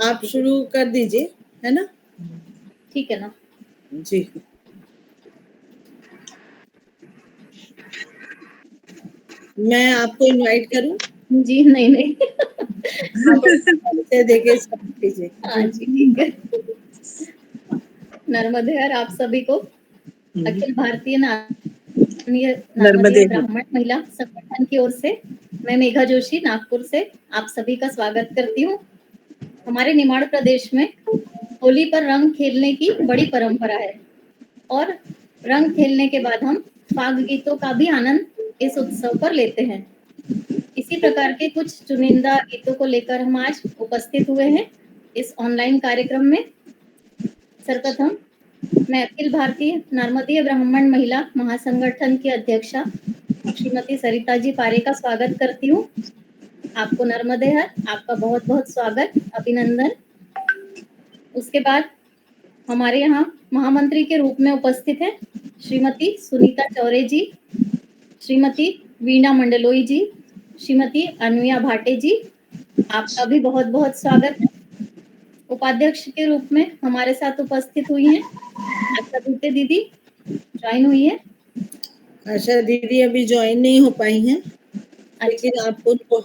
आप शुरू कर दीजिए, है ना? ठीक है ना जी। मैं आपको इनवाइट करूं? जी नहीं आप देके स्टार्ट कीजिए। हाँ जी ठीक है। नर्मदे हर आप सभी को अखिल भारतीय नर्मदीय ब्राह्मण महिला संगठन की ओर से मैं मेघा जोशी नागपुर से आप सभी का स्वागत करती हूँ। हमारे निमाड़ प्रदेश में होली पर रंग खेलने की बड़ी परंपरा है और रंग खेलने के बाद हम फाग गीतों का भी आनंद इस उत्सव पर लेते हैं। इसी प्रकार के कुछ चुनिंदा गीतों को लेकर हम आज उपस्थित हुए हैं इस ऑनलाइन कार्यक्रम में। सर्वप्रथम मैं अखिल भारतीय नर्मदीय ब्राह्मण महिला महासंगठन की अध्यक्षा श्रीमती सरिता जी पारे का स्वागत करती हूँ। आपको नर्मदे हर आपका बहुत बहुत स्वागत, अभिनंदन। उसके बाद हमारे यहाँ महामंत्री के रूप में उपस्थित है श्रीमती सुनीता चौरे जी, श्रीमती वीणा मंडलोई जी, श्रीमती अनविया भाटे जी, आपका भी बहुत बहुत स्वागत है। उपाध्यक्ष के रूप में हमारे साथ उपस्थित हुई हैं आशा दूते दीदी, ज्वाइन हुई है। आशा दीदी अभी ज्वाइन नहीं हो पाई हैं, लेकिन आप उनको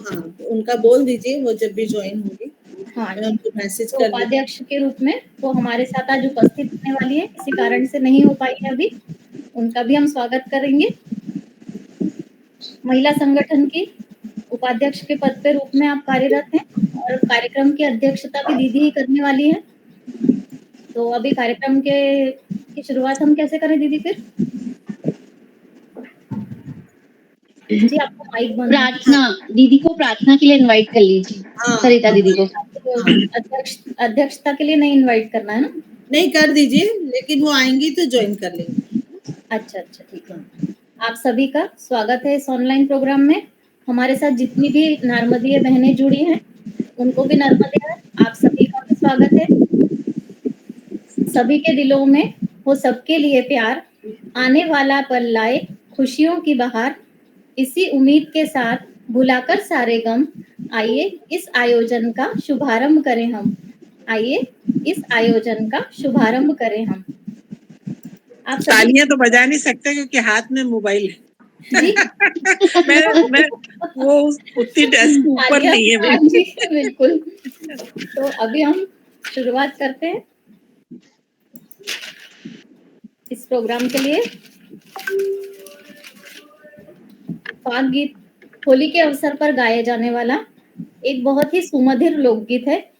उनका बोल दीजिए, वो जब भी ज्वाइन होगी हाँ मैं उनको मैसेज तो कर उपाध्यक्ष के रूप में वो हमारे साथ आज उपस्थित होने वाली है, किसी कारण से नहीं हो पाई है अभी, उनका भी हम स्वागत करेंगे। महिला संगठन की उपाध्यक्ष के पद पे रूप में आप कार्यरत हैं और कार्यक्रम की अध्यक्षता भी दीदी ही करने वाली है। तो अभी कार्यक्रम की शुरुआत हम कैसे करें दीदी फिर? जी आपको माइक बंद। प्रार्थना दीदी को प्रार्थना के लिए इनवाइट कर लीजिए। सरिता दीदी को अध्यक्षता के लिए नहीं इनवाइट करना है ना? नहीं कर दीजिए, लेकिन वो आएंगी तो ज्वाइन कर लेंगे। अच्छा ठीक है। आप सभी का स्वागत है इस ऑनलाइन प्रोग्राम में। हमारे साथ जितनी भी नर्मदीय बहनें जुड़ी हैं उनको भी नर्मदे आप सभी का भी स्वागत है। सभी के दिलों में हो सबके लिए प्यार, आने वाला पल लाए खुशियों की बहार, इसी उम्मीद के साथ भुलाकर सारे गम, आइए इस आयोजन का शुभारंभ करें हम। आइए इस आयोजन का शुभारंभ करें हम। आप तालियां तो बजा नहीं सकते क्योंकि हाथ में मोबाइल है। जी मैं वो उतनी डेस्क ऊपर नहीं है मेरी। जी बिल्कुल। तो अभी हम शुरुआत करते हैं इस प्रोग्राम के लिए। फाग गीत होली के अवसर पर गाया जाने वाला एक बहुत ही सुमधुर लोकगीत है।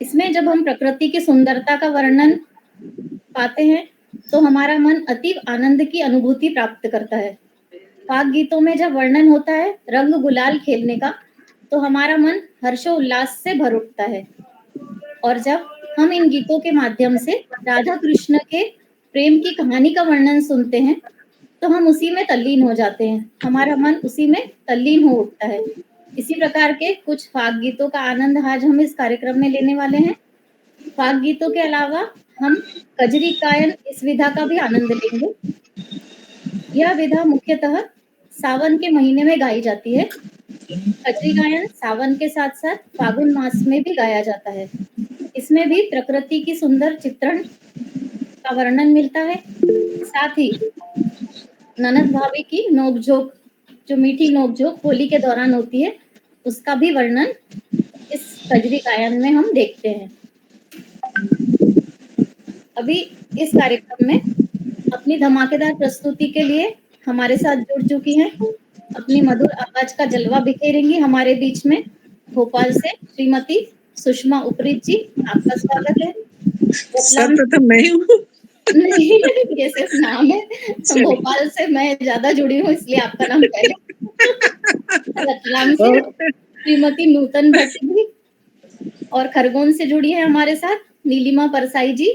इसमें जब हम प्रकृति की सुंदरता का वर्णन पाते हैं तो हमारा मन अतीव आनंद की अनुभूति प्राप्त करता है। फाग गीतों में जब वर्णन होता है रंग गुलाल खेलने का तो हमारा मन हर्षोल्लास से भर उठता है। और जब हम इन गीतों के माध्यम से राधा कृष्ण के प्रेम की कहानी का वर्णन सुनते हैं तो हम उसी में तल्लीन हो जाते हैं, हमारा मन उसी में तल्लीन हो उठता है। इसी प्रकार के कुछ फाग गीतों का आनंद आज हम इस कार्यक्रम में लेने वाले हैं। फाग गीतों के अलावा हम कजरी गायन इस विधा का भी आनंद लेंगे। यह विधा मुख्यतः सावन के महीने में गाई जाती है। कजरी गायन सावन के साथ साथ फागुन मास में भी गाया जाता है। इसमें भी प्रकृति की सुंदर चित्रण का वर्णन मिलता है, साथ ही ननद भाभी की नोकझोंक, जो मीठी नोकझोंक होली के दौरान होती है, उसका भी वर्णन इस कजरी गायन में हम देखते हैं। अभी इस कार्यक्रम में अपनी धमाकेदार प्रस्तुति के लिए हमारे साथ जुड़ चुकी हैं, अपनी मधुर आवाज का जलवा बिखेरेंगी हमारे बीच में भोपाल से श्रीमती सुषमा उपरीत जी, आपका स्वागत है। सर्वप्रथम मैं हूँ। नहीं ये सिर्फ नाम है, भोपाल से मैं ज्यादा जुड़ी हूँ इसलिए आपका नाम पहले। रतलाम से श्रीमती नूतन भट्ट जी और खरगोन से जुड़ी है हमारे साथ नीलिमा परसाई जी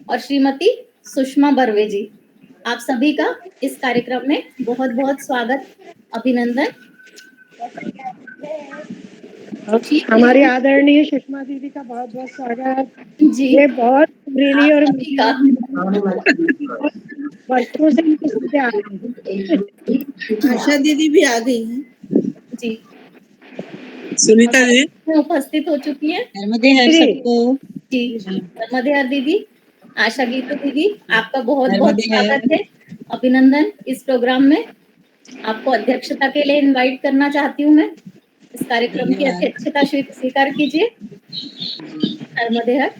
और श्रीमती सुषमा बर्वे जी। आप सभी का इस कार्यक्रम में बहुत बहुत स्वागत, अभिनंदन। हमारी आदरणीय सुषमा दीदी का बहुत बहुत स्वागत जी। ये बहुत सुरीली और वर्षों से इनको सुनते आ रहे हैं। आशा दीदी भी आ गई हैं। जी सुनीता जी में उपस्थित हो चुकी है। नर्मदे हर सबको। जी, नर्मदे हर दीदी, आशा गीतू दीदी, आपका बहुत बहुत नर्मदे हर। स्वागत है, अभिनंदन इस प्रोग्राम में। आपको अध्यक्षता के लिए इनवाइट करना चाहती हूँ मैं। इस कार्यक्रम की अध्यक्षता स्वीकार कीजिए। नर्मदे हर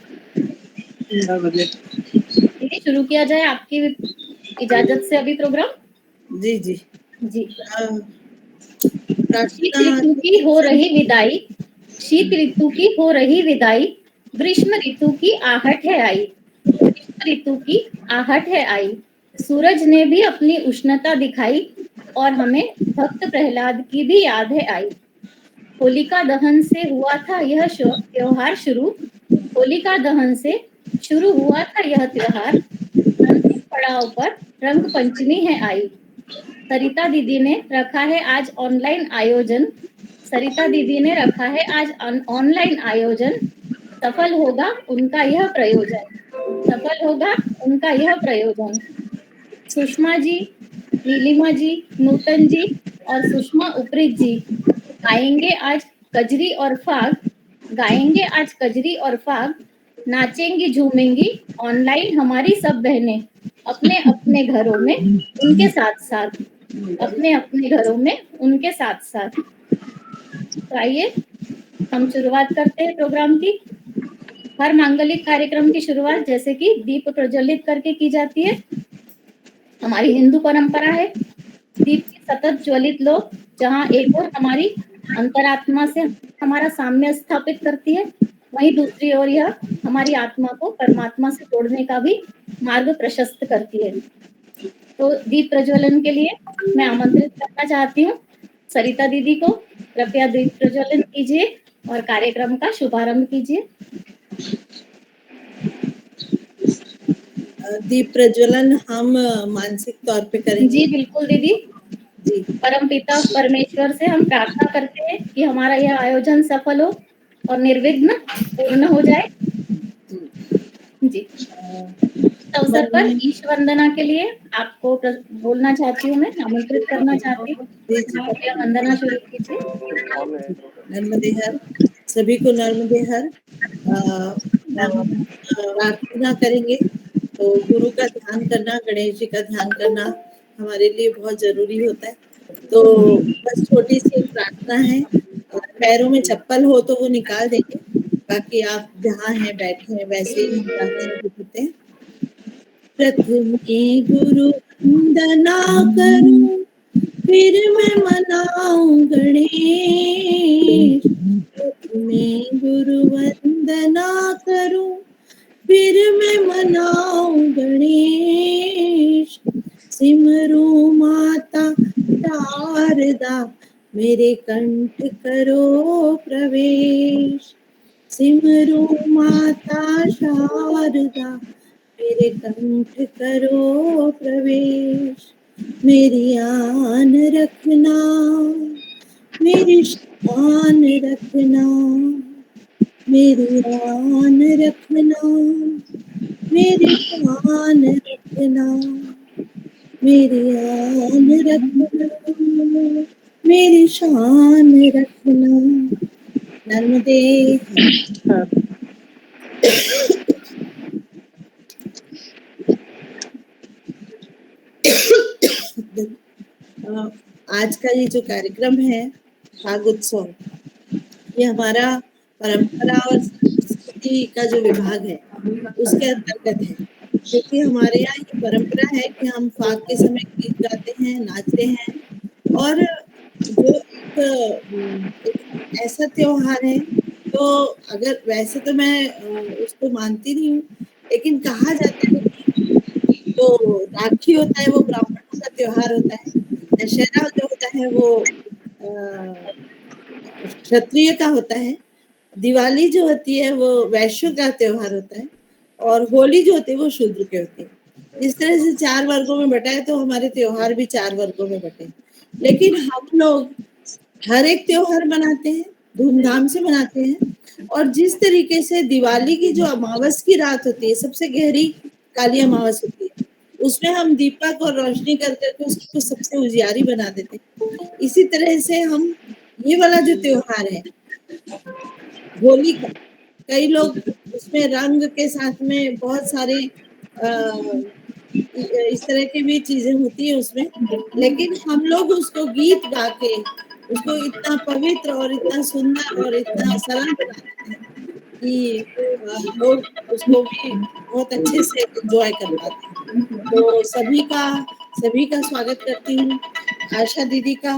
दीदी, शुरू किया जाए आपकी इजाजत से अभी प्रोग्राम। जी जी जी। शीत प्रार्थना ऋतु की हो रही विदाई, शीत ऋतु की हो रही विदाई, ग्रीष्म ऋतु की आहट है आई, ग्रीष्म ऋतु की आहट है आई। सूरज ने भी अपनी उष्णता दिखाई और हमें भक्त प्रहलाद की भी याद है आई। होलिका दहन से हुआ था यह त्योहार शुरू, होलिका दहन से शुरू हुआ था यह त्योहार। अंतिम पड़ाव पर रंग पंचमी है आई। सरिता दीदी ने रखा है आज ऑनलाइन आयोजन, सरिता दीदी ने रखा है आज ऑनलाइन आयोजन। सफल होगा उनका यह प्रयोजन, सफल होगा उनका यह प्रयोजन। सुषमा जी, नीलिमा जी, नूतन जी और सुषमा उपरीत जी गाएंगे आज कजरी और फाग, गाएंगे आज कजरी और फाग। नाचेंगी झूमेंगी ऑनलाइन हमारी सब बहनें, अपने अपने घरों में उनके साथ साथ, अपने अपने घरों में उनके साथ साथ। तो आइए हम शुरुआत करते हैं प्रोग्राम की। हर मांगलिक कार्यक्रम की शुरुआत जैसे कि दीप प्रज्वलित करके की जाती है। हमारी हिंदू परंपरा है दीप की सतत ज्वलित लो, जहाँ एक ओर हमारी अंतरात्मा से हमारा साम्य स्थापित करती है, वहीं दूसरी ओर यह हमारी आत्मा को परमात्मा से जोड़ने का भी मार्ग प्रशस्त करती है। तो दीप प्रज्वलन के लिए मैं आमंत्रित करना चाहती हूँ सरिता दीदी को। कृपया दीप प्रज्वलन कीजिए और कार्यक्रम का शुभारंभ कीजिए। दीप प्रज्वलन हम मानसिक तौर पे करेंगे। जी बिल्कुल दीदी। जी। परम पिता परमेश्वर से हम प्रार्थना करते हैं कि हमारा यह आयोजन सफल हो और निर्विघ्न पूर्ण हो जाए। जी। अवसर पर ईश वंदना के लिए आपको बोलना चाहती हूँ, मैं आमंत्रित करना चाहती हूँ। कृपया वंदना शुरू कीजिए। नर्मदे हर सभी को, नर्मदे हर। प्रार्थना करेंगे तो गुरु का ध्यान करना, गणेश जी का ध्यान करना हमारे लिए बहुत जरूरी होता है। तो बस छोटी सी एक प्रार्थना है, पैरों में चप्पल हो तो वो निकाल देंगे, बाकी आप जहाँ हैं बैठे हैं वैसे ही हम प्रार्थना करते हैं। प्रथमे गुरु वंदना करूं, फिर मैं मनाऊं गणेश। प्रथमे गुरु वंदना करूं, फिर मैं मनाऊं गणेश। सिमरू माता शारदा, मेरे कंठ करो प्रवेश। सिमरू माता शारदा, मेरे कंठ करो प्रवेश। मेरी आन रखना, मेरी शान रखना, मेरी आन रखना, मेरी शान रखना, मेरी आन रखना, मेरी शान रखना। नर्मदे हर। आज का ये जो कार्यक्रम है फाग उत्सव, ये हमारा परंपरा और संस्कृति का जो विभाग है उसके अंतर्गत है, क्योंकि हमारे यहाँ ये परंपरा है कि हम फाग के समय गीत गाते हैं, नाचते हैं। और जो एक ऐसा त्योहार है, तो अगर वैसे तो मैं उसको मानती नहीं हूँ, लेकिन कहा जाता है कि जो राखी होता है वो ब्राह्मणों का त्योहार होता है, दशहरा जो होता है वो क्षत्रिय का होता है, दिवाली जो होती है वो वैश्य का त्योहार होता है, और होली जो होती है वो शूद्र के होती है। इस तरह से 4 वर्गों में बटा है, तो हमारे त्योहार भी 4 वर्गों में बटे। लेकिन हम लोग हर एक त्योहार मनाते हैं, धूमधाम से मनाते हैं। और जिस तरीके से दिवाली की जो अमावस की रात होती है, सबसे गहरी काली अमावस होती है, उसमें हम दीपक और रोशनी कर करके उसको सबसे उजियारी बना देते हैं। इसी तरह से हम ये वाला जो त्योहार है होली का, कई लोग उसमें रंग के साथ में बहुत सारे इस तरह की भी चीजें होती है उसमें, लेकिन हम लोग उसको गीत गा के उसको इतना पवित्र और इतना सुंदर और इतना सरल बनाते हैं कि लोग उसको भी बहुत अच्छे से एंजॉय कर पाते हैं। तो सभी का स्वागत करती हूँ। आशा दीदी का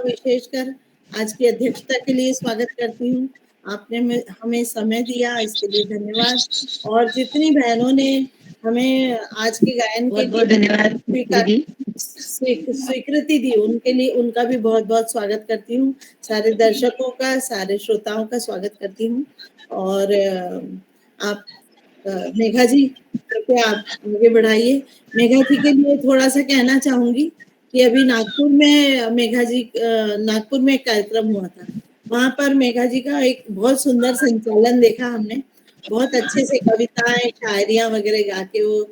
विशेषकर आज की अध्यक्षता के लिए स्वागत करती हूँ। आपने हमें समय दिया, इसके लिए धन्यवाद। और जितनी बहनों ने हमें आज के गायन के बहुत धन्यवाद दीदी। स्वीकृति दी, उनके लिए उनका भी बहुत बहुत स्वागत करती हूँ। सारे दर्शकों का, सारे श्रोताओं का स्वागत करती हूँ। और आप मेघा जी, कृपया आप आगे बढ़ाइए। मेघा जी के लिए थोड़ा सा कहना चाहूंगी कि अभी नागपुर में एक कार्यक्रम हुआ था। वहां पर मेघा जी का एक बहुत सुंदर संचालन देखा हमने। बहुत अच्छे से कविताएं, शायरियां वगैरह गा के वो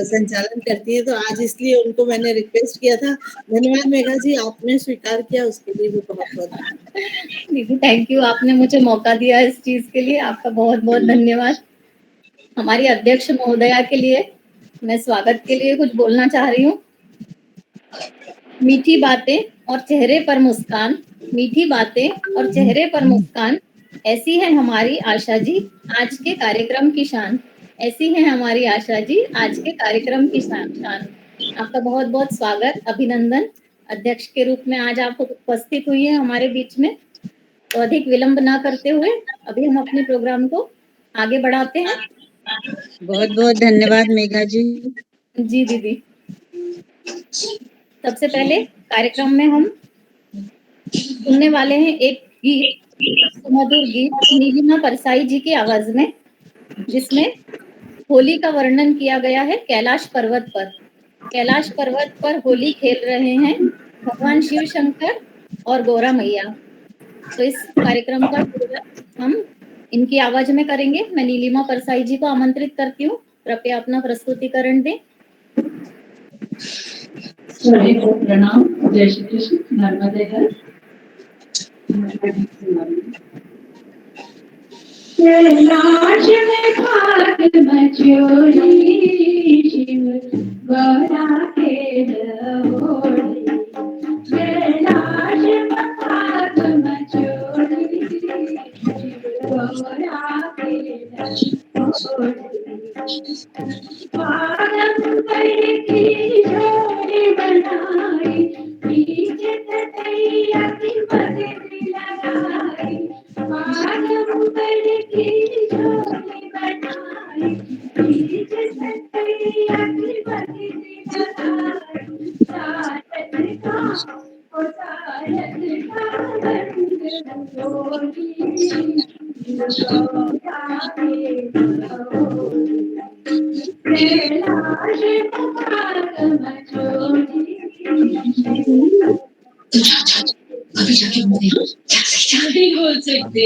संचालन करती है। तो आज इसलिए उनको मैंने रिक्वेस्ट किया था। धन्यवाद मेघा जी, आपने स्वीकार किया, उसके लिए भी बहुत बहुत धन्यवाद। दीदी थैंक यू, आपने मुझे मौका दिया इस चीज के लिए, आपका बहुत बहुत धन्यवाद। हमारी अध्यक्ष महोदया के लिए मैं स्वागत के लिए कुछ बोलना चाह रही हूँ। मीठी बातें और चेहरे पर मुस्कान, मीठी बातें और चेहरे पर मुस्कान, ऐसी है हमारी आशा जी आज के कार्यक्रम की शान। ऐसी है हमारी आशा जी आज के कार्यक्रम की शान। आपका बहुत बहुत स्वागत, अभिनंदन। अध्यक्ष के रूप में आज आप उपस्थित हुई है हमारे बीच में। तो अधिक विलंब ना करते हुए अभी हम अपने प्रोग्राम को आगे बढ़ाते हैं। बहुत बहुत धन्यवाद मेघा जी। जी दीदी। सबसे पहले कार्यक्रम में हम सुनने वाले हैं एक गीत, सुमधुर गीत नीलिमा परसाई जी की आवाज में, जिसमें होली का वर्णन किया गया है कैलाश पर्वत पर। कैलाश पर्वत पर होली खेल रहे हैं भगवान शिव शंकर और गौरा मैया। तो इस कार्यक्रम का हम इनकी आवाज में करेंगे। मैं नीलिमा परसाई जी को आमंत्रित करती हूँ, कृपया अपना प्रस्तुतिकरण दें। सभी को प्रणाम, जय श्री कृष्ण, नर्मदे हर। कैलाश में भाग मचोरी शिव गौरा के होली। कैलाश में भाग मचोरी शिव गौरा के होली। पारंपर की जोड़ी बनाई, पीछे तैया की मदद लगाई। पारंपर की जोड़ी बनाई, पीछे तैया की मदद लगाई। सारद का ओ सारद का रंग होली गौरा के होली। कैलाश भाग मचोरी नहीं बोल सकते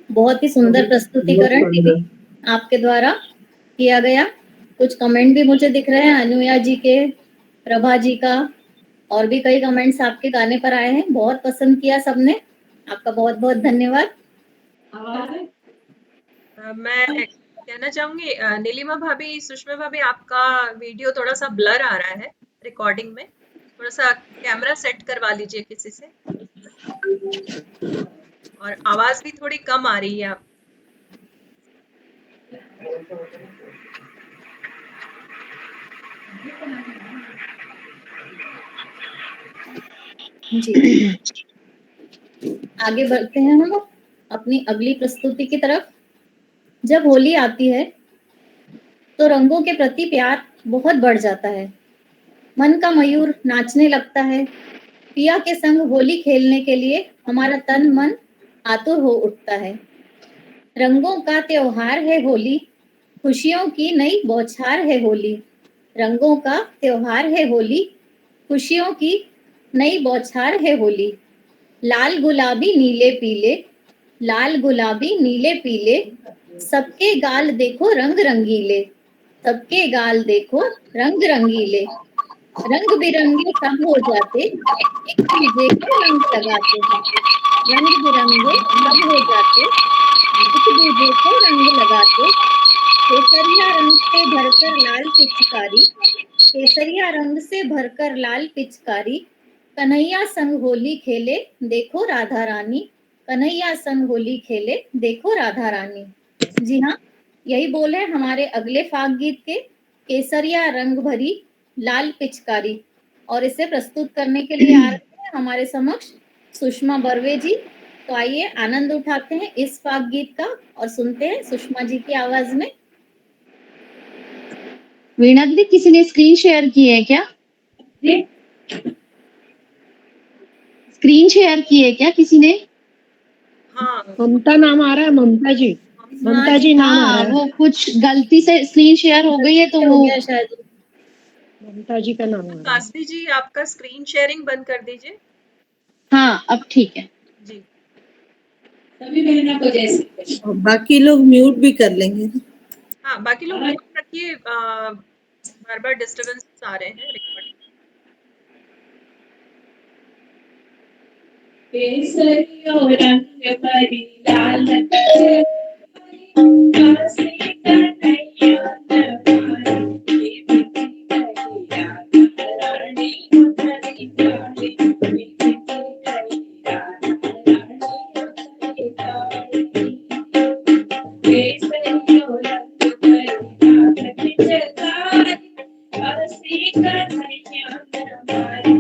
बहुत ही सुंदर प्रस्तुतिकरण दीदी आपके द्वारा किया गया। कुछ कमेंट भी मुझे दिख रहे हैं अनुया जी के, प्रभा जी का, और भी कई कमेंट्स आपके गाने पर आए हैं। बहुत पसंद किया सबने, आपका बहुत बहुत धन्यवाद। मैं कहना चाहूंगी नीलिमा भाभी, सुषमा भाभी, आपका वीडियो थोड़ा सा ब्लर आ रहा है रिकॉर्डिंग में, थोड़ा सा कैमरा सेट करवा लीजिए किसी से, और आवाज भी थोड़ी कम आ रही है आप। जी, आगे बढ़ते हैं हम अपनी अगली प्रस्तुति की तरफ। जब होली आती है तो रंगों के प्रति प्यार बहुत बढ़ जाता है। मन का मयूर नाचने लगता है। पिया के संग होली खेलने के लिए हमारा तन मन आतुर हो उठता है। रंगों का त्योहार है होली, खुशियों की नई बौछार है होली। रंगों का त्योहार है होली, खुशियों की नई बौछार है होली। लाल गुलाबी नीले पीले, लाल गुलाबी नीले पीले, सबके गाल देखो रंग रंगीले, सबके गाल देखो रंग रंगीले। रंग बिरंगे सब हो जाते, एक दूजे को रंग लगाते हैं। रंग बिरंगे सब हो जाते, एक दूजे को रंग लगाते। केसरिया रंग से भरकर लाल पिचकारी, केसरिया रंग से भरकर लाल पिचकारी। कन्हैया संग होली खेले देखो राधा रानी, कन्हैया संग होली खेले देखो राधा रानी। जी हाँ, यही बोल है हमारे अगले फाग गीत के, केसरिया रंग भरी लाल पिचकारी। और इसे प्रस्तुत करने के लिए आ रहे हैं हमारे समक्ष सुषमा बर्वे जी। तो आइए आनंद उठाते हैं इस फाग गीत का और सुनते हैं सुषमा जी की आवाज में। वीणा दीदी, किसी ने स्क्रीन शेयर की है क्या? स्क्रीन शेयर की है क्या किसी ने? हाँ, ममता नाम आ रहा है, ममता जी, ममता जी नाम आ रहा हाँ, है। वो कुछ गलती से स्क्रीन शेयर हो गई है तो हो वो गया शायद। ममता जी का नाम आ रहा है। कासवी जी, आपका स्क्रीन शेयरिंग बंद कर दीजिए। हाँ, अब ठीक है जी। सभी बहनों को जैसे और बाकी लोग म्यूट भी कर लेंगे ना। हाँ, बाकी लोग म्यूट रखिए, बार बार डिस्टरबेंस आ रहे हैं रिकॉर्डिंग। केसरियो रंग भरी लाल काशी कन्हैया नवारी, रानी उतरी काली, केसरियो रंग भरी लाल पिचकारी, काशी कन्हैया नवारी।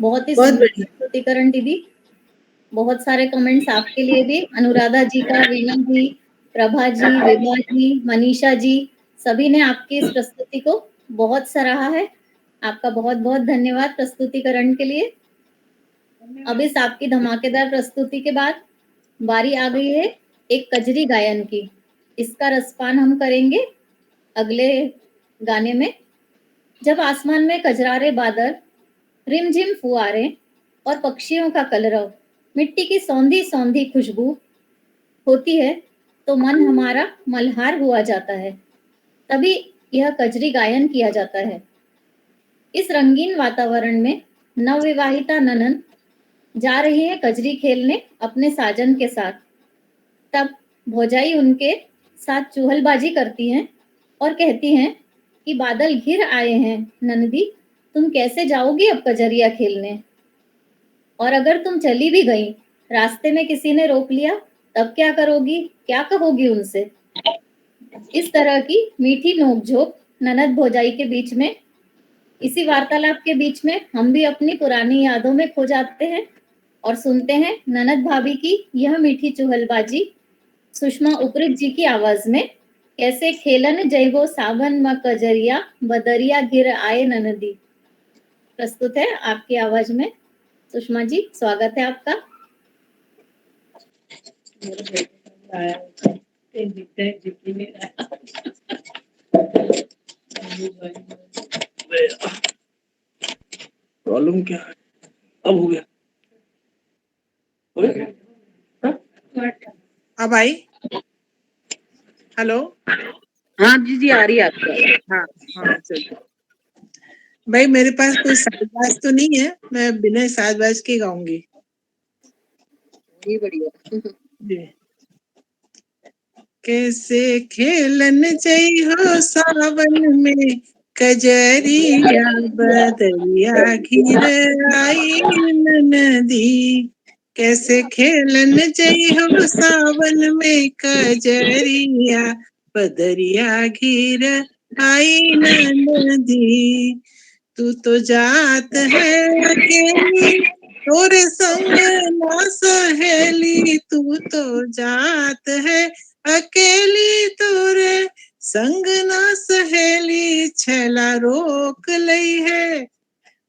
बहुत ही बहुत सुंदर बढ़िया। प्रस्तुतिकरण दीदी। बहुत सारे कमेंट्स आपके लिए भी, अनुराधा जी का, वीना जी, प्रभा जी, विभा जी, मनीषा जी, सभी ने आपकी इस प्रस्तुति को बहुत सराहा है। आपका बहुत-बहुत धन्यवाद प्रस्तुतिकरण के लिए। अब इस आपकी धमाकेदार प्रस्तुति के बाद बारी आ गई है एक कजरी गायन की। इसका रसपान हम करेंगे अगले गाने में। जब आसमान में कजरारे बादल, रिमझिम फुआरे और पक्षियों का कलरव, मिट्टी की सौंधी-सौंधी खुशबू होती है, तो मन हमारा मल्हार हुआ जाता है। तभी यह कजरी गायन किया जाता है। इस रंगीन वातावरण में नवविवाहिता ननंद जा रही है कजरी खेलने अपने साजन के साथ। तब भौजाई उनके साथ चुहलबाजी करती हैं और कहती हैं कि बादल घिर आए हैं ननदी, तुम कैसे जाओगी अब कजरिया खेलने? और अगर तुम चली भी गई, रास्ते में किसी ने रोक लिया, तब क्या करोगी? क्या कहोगी उनसे? इस तरह की मीठी नोक-झोंक ननद भौजाई के बीच में, इसी वार्तालाप के बीच में हम भी अपनी पुरानी यादों में खो जाते हैं और सुनते हैं ननद भाभी की यह मीठी चुहलबाजी सुषमा उपरीत जी की आवाज में। कैसे खेलन जइबो सावन म कजरिया, बदरिया घिर आए ननदी। प्रस्तुत है आपकी आवाज में। सुषमा जी, स्वागत है आपका। प्रॉब्लम क्या है? अब हो गया। अब आई? हेलो? हाँ जी आ रही है आपको। हाँ हाँ चलो। भाई मेरे पास कोई साजबाज तो नहीं है, मैं बिना साजबाज के गाऊंगी। जी बढ़िया। जी। कैसे खेलन चाहिए सावन में कजरिया, बदरिया घिर आई नदी। कैसे खेलन चाहिए सावन में कजरिया, बदरिया घिर आई नदी। तू तो जात है अकेली, तोरे संग ना सहेली। तू तो जात है अकेली, तोरे संग ना सहेली। छैला रोक लई है,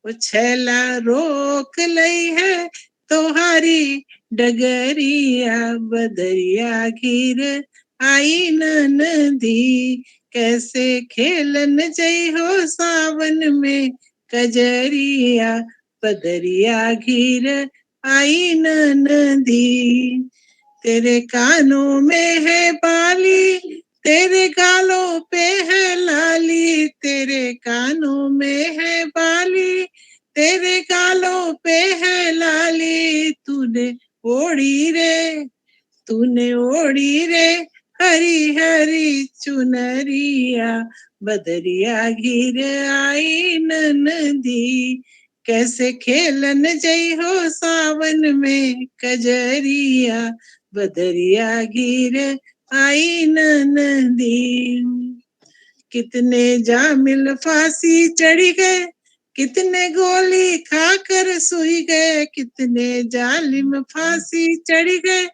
वो छैला रोक लई है तोहारी डगरिया, बदरिया घिर आई नदी। कैसे खेलन जई हो सावन में कजरिया, बदरिया घिर आई नदी। तेरे कानों में है बाली, तेरे गालों पे है लाली, तेरे कानों में है बाली, तेरे गालों पे है लाली। तूने ओढ़ी रे, तूने ओढ़ी रे हरी हरी चुनरिया, बदरिया घिर आई नदी। कैसे खेलन जई हो सावन में कजरिया, बदरिया घिर आई नदी। कितने जामिल फांसी चढ़ी गए, कितने गोली खाकर सुई गए, कितने जालिम फांसी चढ़ी गए,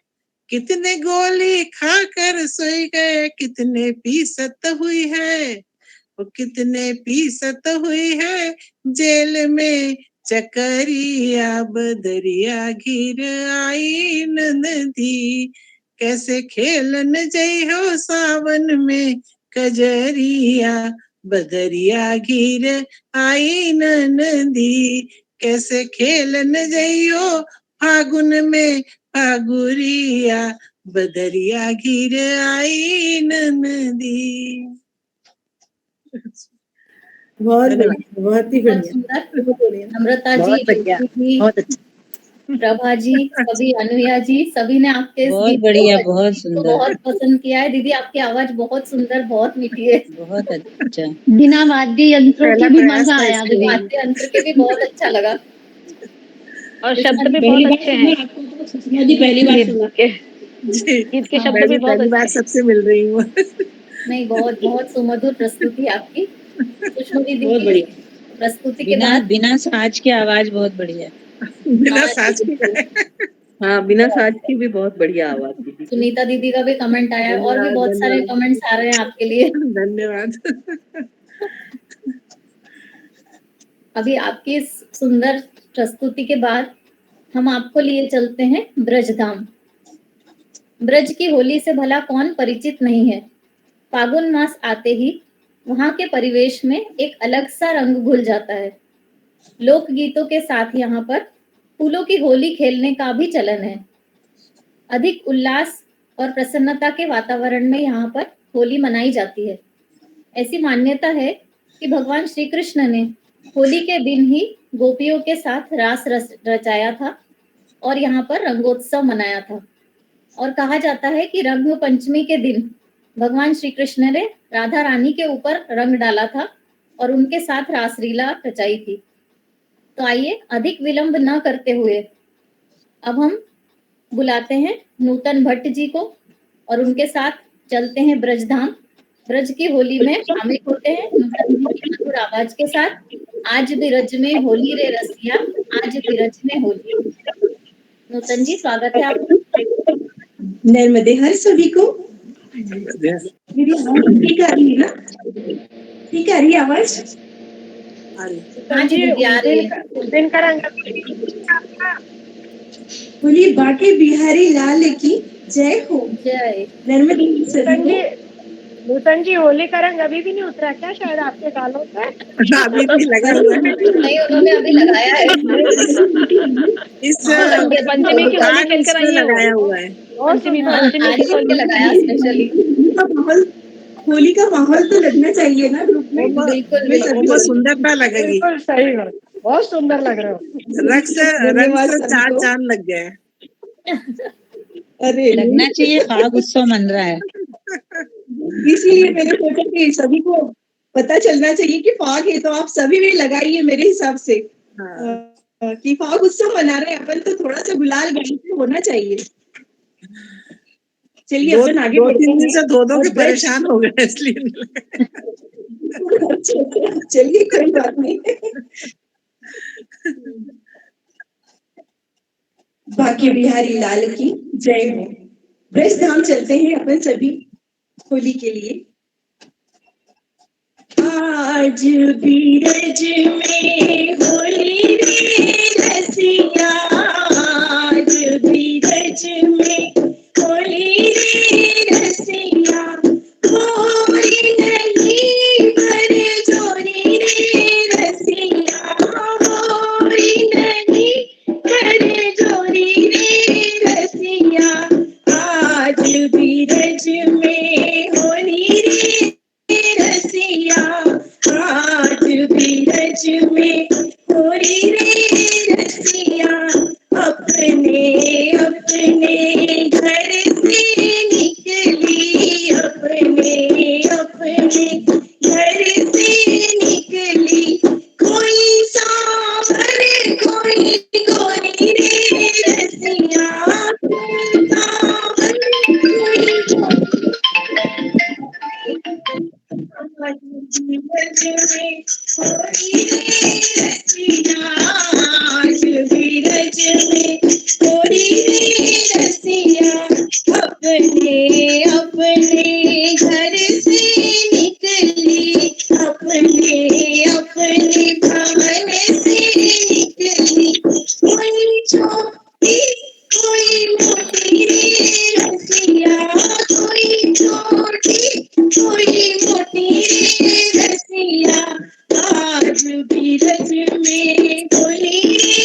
कितने गोली खाकर सोई गए, कितने पीसत हुई है, वो कितने पीसत हुई है जेल में चकरिया, बदरिया घिर आई नदी। कैसे खेलन जई हो सावन में कजरिया, बदरिया घिर आई नदी। कैसे खेलन जई हो फागुन में फागुरिया, बदरिया घिर आई नदी। बहुत बढ़िया, बहुत ही बहुत बढ़िया। सुंदर। नम्रता जी, बहुत बढ़िया, ज्योति जी, बहुत अच्छा। प्रभा जी, सभी अनुया जी, सभी ने आपके इस बहुत गीत बढ़िया, को बहुत को सुंदर, बहुत पसंद किया है। दीदी आपकी आवाज बहुत सुंदर, बहुत मीठी है। बहुत अच्छा। बिना वाद्य यंत्रों पहला के भी प्रयास मजा था आया इसके दीदी। लिए। वाद्य यंत्र के भी बहुत अच्छा लगा। और कृष्णा शब्द भी जी, बहुत अच्छे हैं। आपको तो सुषमा जी पहली बार सुना के जी, गीत के हाँ, शब्द मैं भी भी बहुत पहली बार अच्छे हैं। सबसे मिल रही हूँ। नहीं, बहुत बहुत सुमधुर प्रस्तुति आपकी। सुषमा दीदी बहुत की बढ़िया। प्रस्तुति के बिना बाद बिना साज की आवाज बहुत बढ़िया। बिना हाँ, साज के बिल्कुल। गाए। हाँ, बिना साज की भी बहुत बढ़िया आवाज दीदी की। सुनीता दीदी का भी कमेंट आया है और भी धन्यवाद, बहुत सारे धन्यवाद। कमेंट्स आ रहे हैं आपके लिए। धन्यवाद। अभी आपकी इस सुंदर प्रस्तुति के बाद हम आपको लिए चलते हैं ब्रजधाम। ब्रज की होली से भला कौन परिचित नहीं है। फागुन मास आते ही वहां के परिवेश में एक अलग सा रंग घुल जाता है। लोक गीतों के साथ यहाँ पर फूलों की होली खेलने का भी चलन है। अधिक उल्लास और प्रसन्नता के वातावरण में यहाँ पर होली मनाई जाती है। ऐसी मान्यता है कि भगवान श्री कृष्ण ने होली के दिन ही गोपियों के साथ रास रचाया था और यहाँ पर रंगोत्सव मनाया था। और कहा जाता है कि रंग पंचमी के दिन भगवान श्री कृष्ण ने राधा रानी के ऊपर रंग डाला था और उनके साथ रासलीला रचाई थी। तो आइए अधिक विलंब न करते हुए अब हम बुलाते हैं नूतन भट्ट जी को और उनके साथ चलते हैं ब्रजधाम। ब्रज की होली में शामिल होते हैं नूतन जी की मधुर आवाज के साथ। आज ब्रज में होली रे रसिया, आज ब्रज में होली। नूतन जी, स्वागत है आपका। नर्मदे हर सभी को। मेरी आवाज ठीक आ रही है ना? ठीक आ रही है आवाज? हाँ जी दीदी, आ रही है। दिन का रंग बोलिए बाके बिहारी लाल की जय हो। जय। नर्मदे सभी को। नूतन जी, होली का रंग अभी भी नहीं उतरा क्या शायद आपके गालों पे? अभी भी लगा हुआ है। नहीं, उन्होंने अभी लगाया है। इस पंचमी की होली कार्ड खेलकर इसमें आई है वो। लगाया हुआ है। पंचमी हाँ, पंचमी आज की ही होली लगाया स्पेशली। होली का माहौल तो लगना चाहिए ना ग्रुप में। बिल्कुल में सभी वो सुंदरता लगेगी। बिल्कुल सही बात, बहुत सुंदर लग रहे हो। रंग से धन्यवाद सभी चार को। चांद लग गए। अरे लगना चाहिए, फाग उत्सव मन रहा है। इसीलिए मैंने सोचा कि सभी को पता चलना चाहिए कि फाग है, तो आप सभी भी लगाइए मेरे हिसाब से। कि फाग उत्सव मना रहे हैं अपन, तो थोड़ा सा गुलाल गाड़ी होना चाहिए। चलिए अपन आगे बढ़ते हैं। 2-3 दिन से धो के और परेशान हो गए इसलिए नहीं लगाया। चलिए कोई बात नहीं। बाके बिहारी लाल की जय हो। ब्रजधाम चलते हैं अपन सभी होली के लिए। आज बीरज में होली रे रसिया, आज बीरज में होली रे रसिया, होली नहीं कर जोरी रे रसिया, होली नहीं कर जोरी में होली रे रसिया, आज भी रज में होली रे रसिया, अपने अपने घर से निकली, अपने अपने भाने से निकली, कोई छोटी कोई मोटी रे रसिया, कोई छोटी कोई मोटी रे रसिया, आज भी रज में होली रे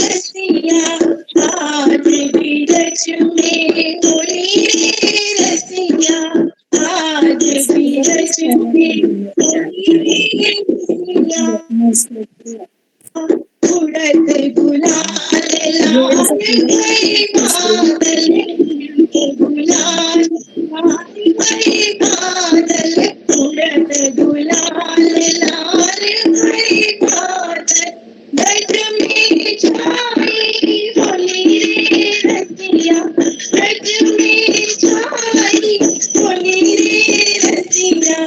रसिया, आज भी रज में होली रे रसिया, आज भी रज में होली रे रसिया, उड़त गुलाल लाल गए बादल, गुलाल लाल गए बादल, उड़त गुलाल लाल गए बादल, गज में छाई होली रे रसिया, गज में छाई होली रे रसिया,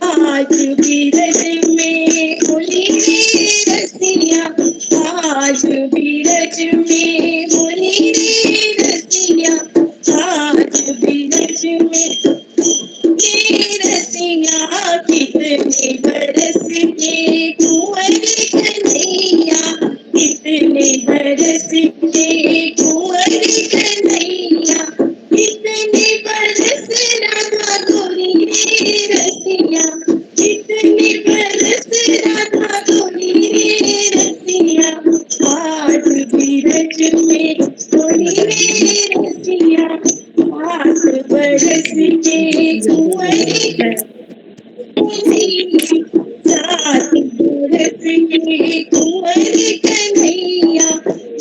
आज भी रज में होली रे रसिया, आज भी रज में होली रे रसिया, आज भी रज में ये रसिया, कितने बरस के कुंवर कन्हैया, कितने बरस के कुंवर कन्हैया, कितने बरस राधा गोरी रे रसिया, कितने बरस राधा गोरी रे रसिया, आज भी रज में होली रे रसिया, आज बरस के कुंवर सात बरस के कुंवर कन्हैया,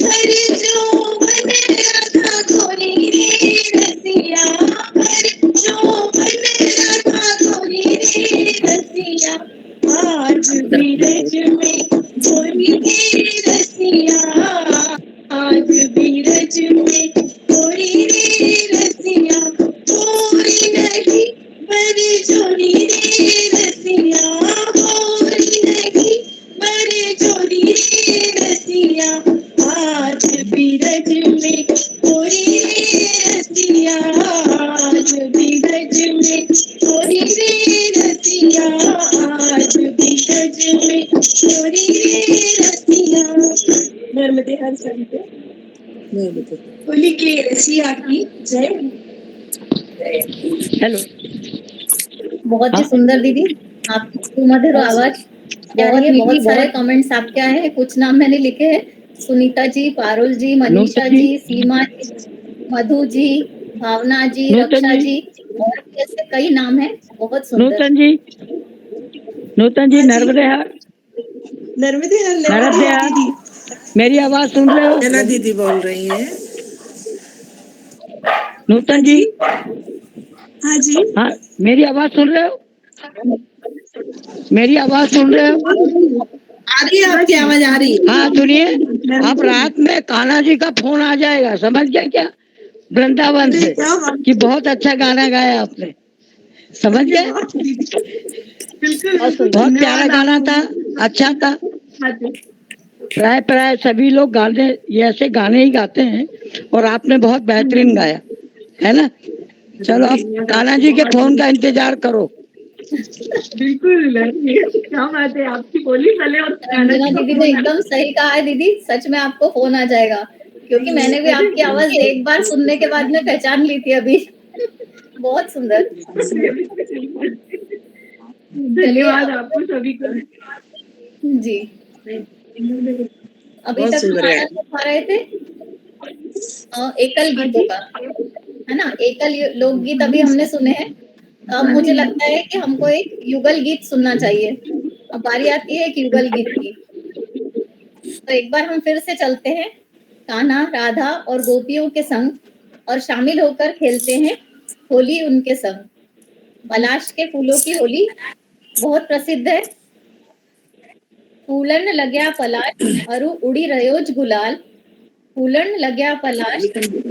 हर जो बन राधा गोरी रे रसिया, हर जो बन राधा गोरी रे रसिया, आज भी रज में होली रे रसिया, आज भी रज में होली रे रसिया, होली नहीं बर जोरी रे रसिया, होली नहीं बर जोरी रे रसिया, आज भी रज में होली रे रसिया, आज भी रज में होली रे रसिया, आज भी रज में होली रे रसिया। नर्मदे हर सभी को होली के रसिया की जय। हेलो। बहुत ही सुंदर दीदी, आपकी सुमधुर आवाज प्यारी है। बहुत सारे कमेंट्स आपके आए हैं, कुछ नाम मैंने लिखे हैं, सुनीता जी, पारुल जी, मनीषा जी, सीमा जी, मधु जी, भावना जी, रक्षा जी, और भी ऐसे कई नाम हैं। बहुत सुंदर। नूतन जी, नर्मदे हर दीदी, मेरी आवाज सुन रहे हो? नैना दीदी बोल रही है। नूतन जी, हाँ जी, हाँ, मेरी आवाज सुन रहे हो? मेरी आवाज सुन रहे हो? आ रही है, आपकी आवाज आ रही है। हाँ सुनिए, अब रात में कान्हा जी का फोन आ जाएगा, समझ गए क्या? वृंदावन से कि बहुत अच्छा गाना गाया आपने, समझ गए? बहुत प्यारा गाना था, अच्छा था। प्राय सभी लोग गाने ये ऐसे गाने ही गाते हैं और आपने बहुत बेहतरीन गाया, है ना? चलो अब कान्हा जी के फोन का इंतजार करो। बिल्कुल क्या बात है, आपकी बोली भले और रंजना दीदी ने एकदम सही कहा है दीदी, सच में आपको फोन आ जाएगा, क्योंकि मैंने भी आपकी आवाज एक बार सुनने के बाद में पहचान ली थी अभी। बहुत सुंदर। धन्यवाद आपको सभी को जी। अभी तक हम आनंद उठा रहे थे एकल गीतों का, है ना? एकल लोकगीत अभी हमने सुने हैं। अब मुझे लगता है कि हमको एक युगल गीत सुनना चाहिए। अब बारी आती है एक युगल गीत की। तो एक बार हम फिर से चलते हैं कान्हा, राधा और गोपियों के संग और शामिल होकर खेलते हैं होली उनके संग। पलाश के फूलों की होली बहुत प्रसिद्ध है। फूलन लग्या पलाश अरु उड़ी रयोज गुलाल, फूलन लग्या पलाश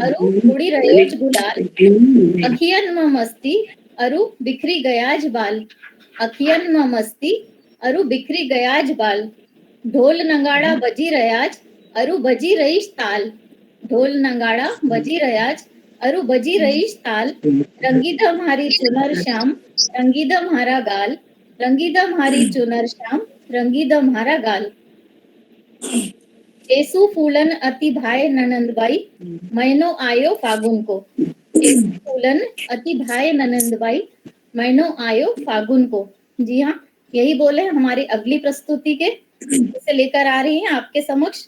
अरु उड़ी रयोज गुलाल, अखियन में मस्ती अरु बिखरी गयाज बाल, अखियन में मस्ती अरु बिखरी गयाज बाल, ढोल नगाड़ा बजी रयाज, अरु बजी रहीश ताल, ढोल नगाड़ा बजी रयाज, अरु बजी रहीश ताल, रंगीदा म्हारी चुनर श्याम, रंगीदा म्हारा गाल, रंगीदा म्हारी चुनर श्याम, रंगीदा म्हारा गाल। एसु फूलन अति भाई ननंदबाई, महीनो आयो फागुन को। एसु फूलन अति भाई ननंदबाई, महीनो आयो फागुन को। जी हाँ, यही बोले हमारी अगली प्रस्तुति के। इसे लेकर आ रही हैं आपके समक्ष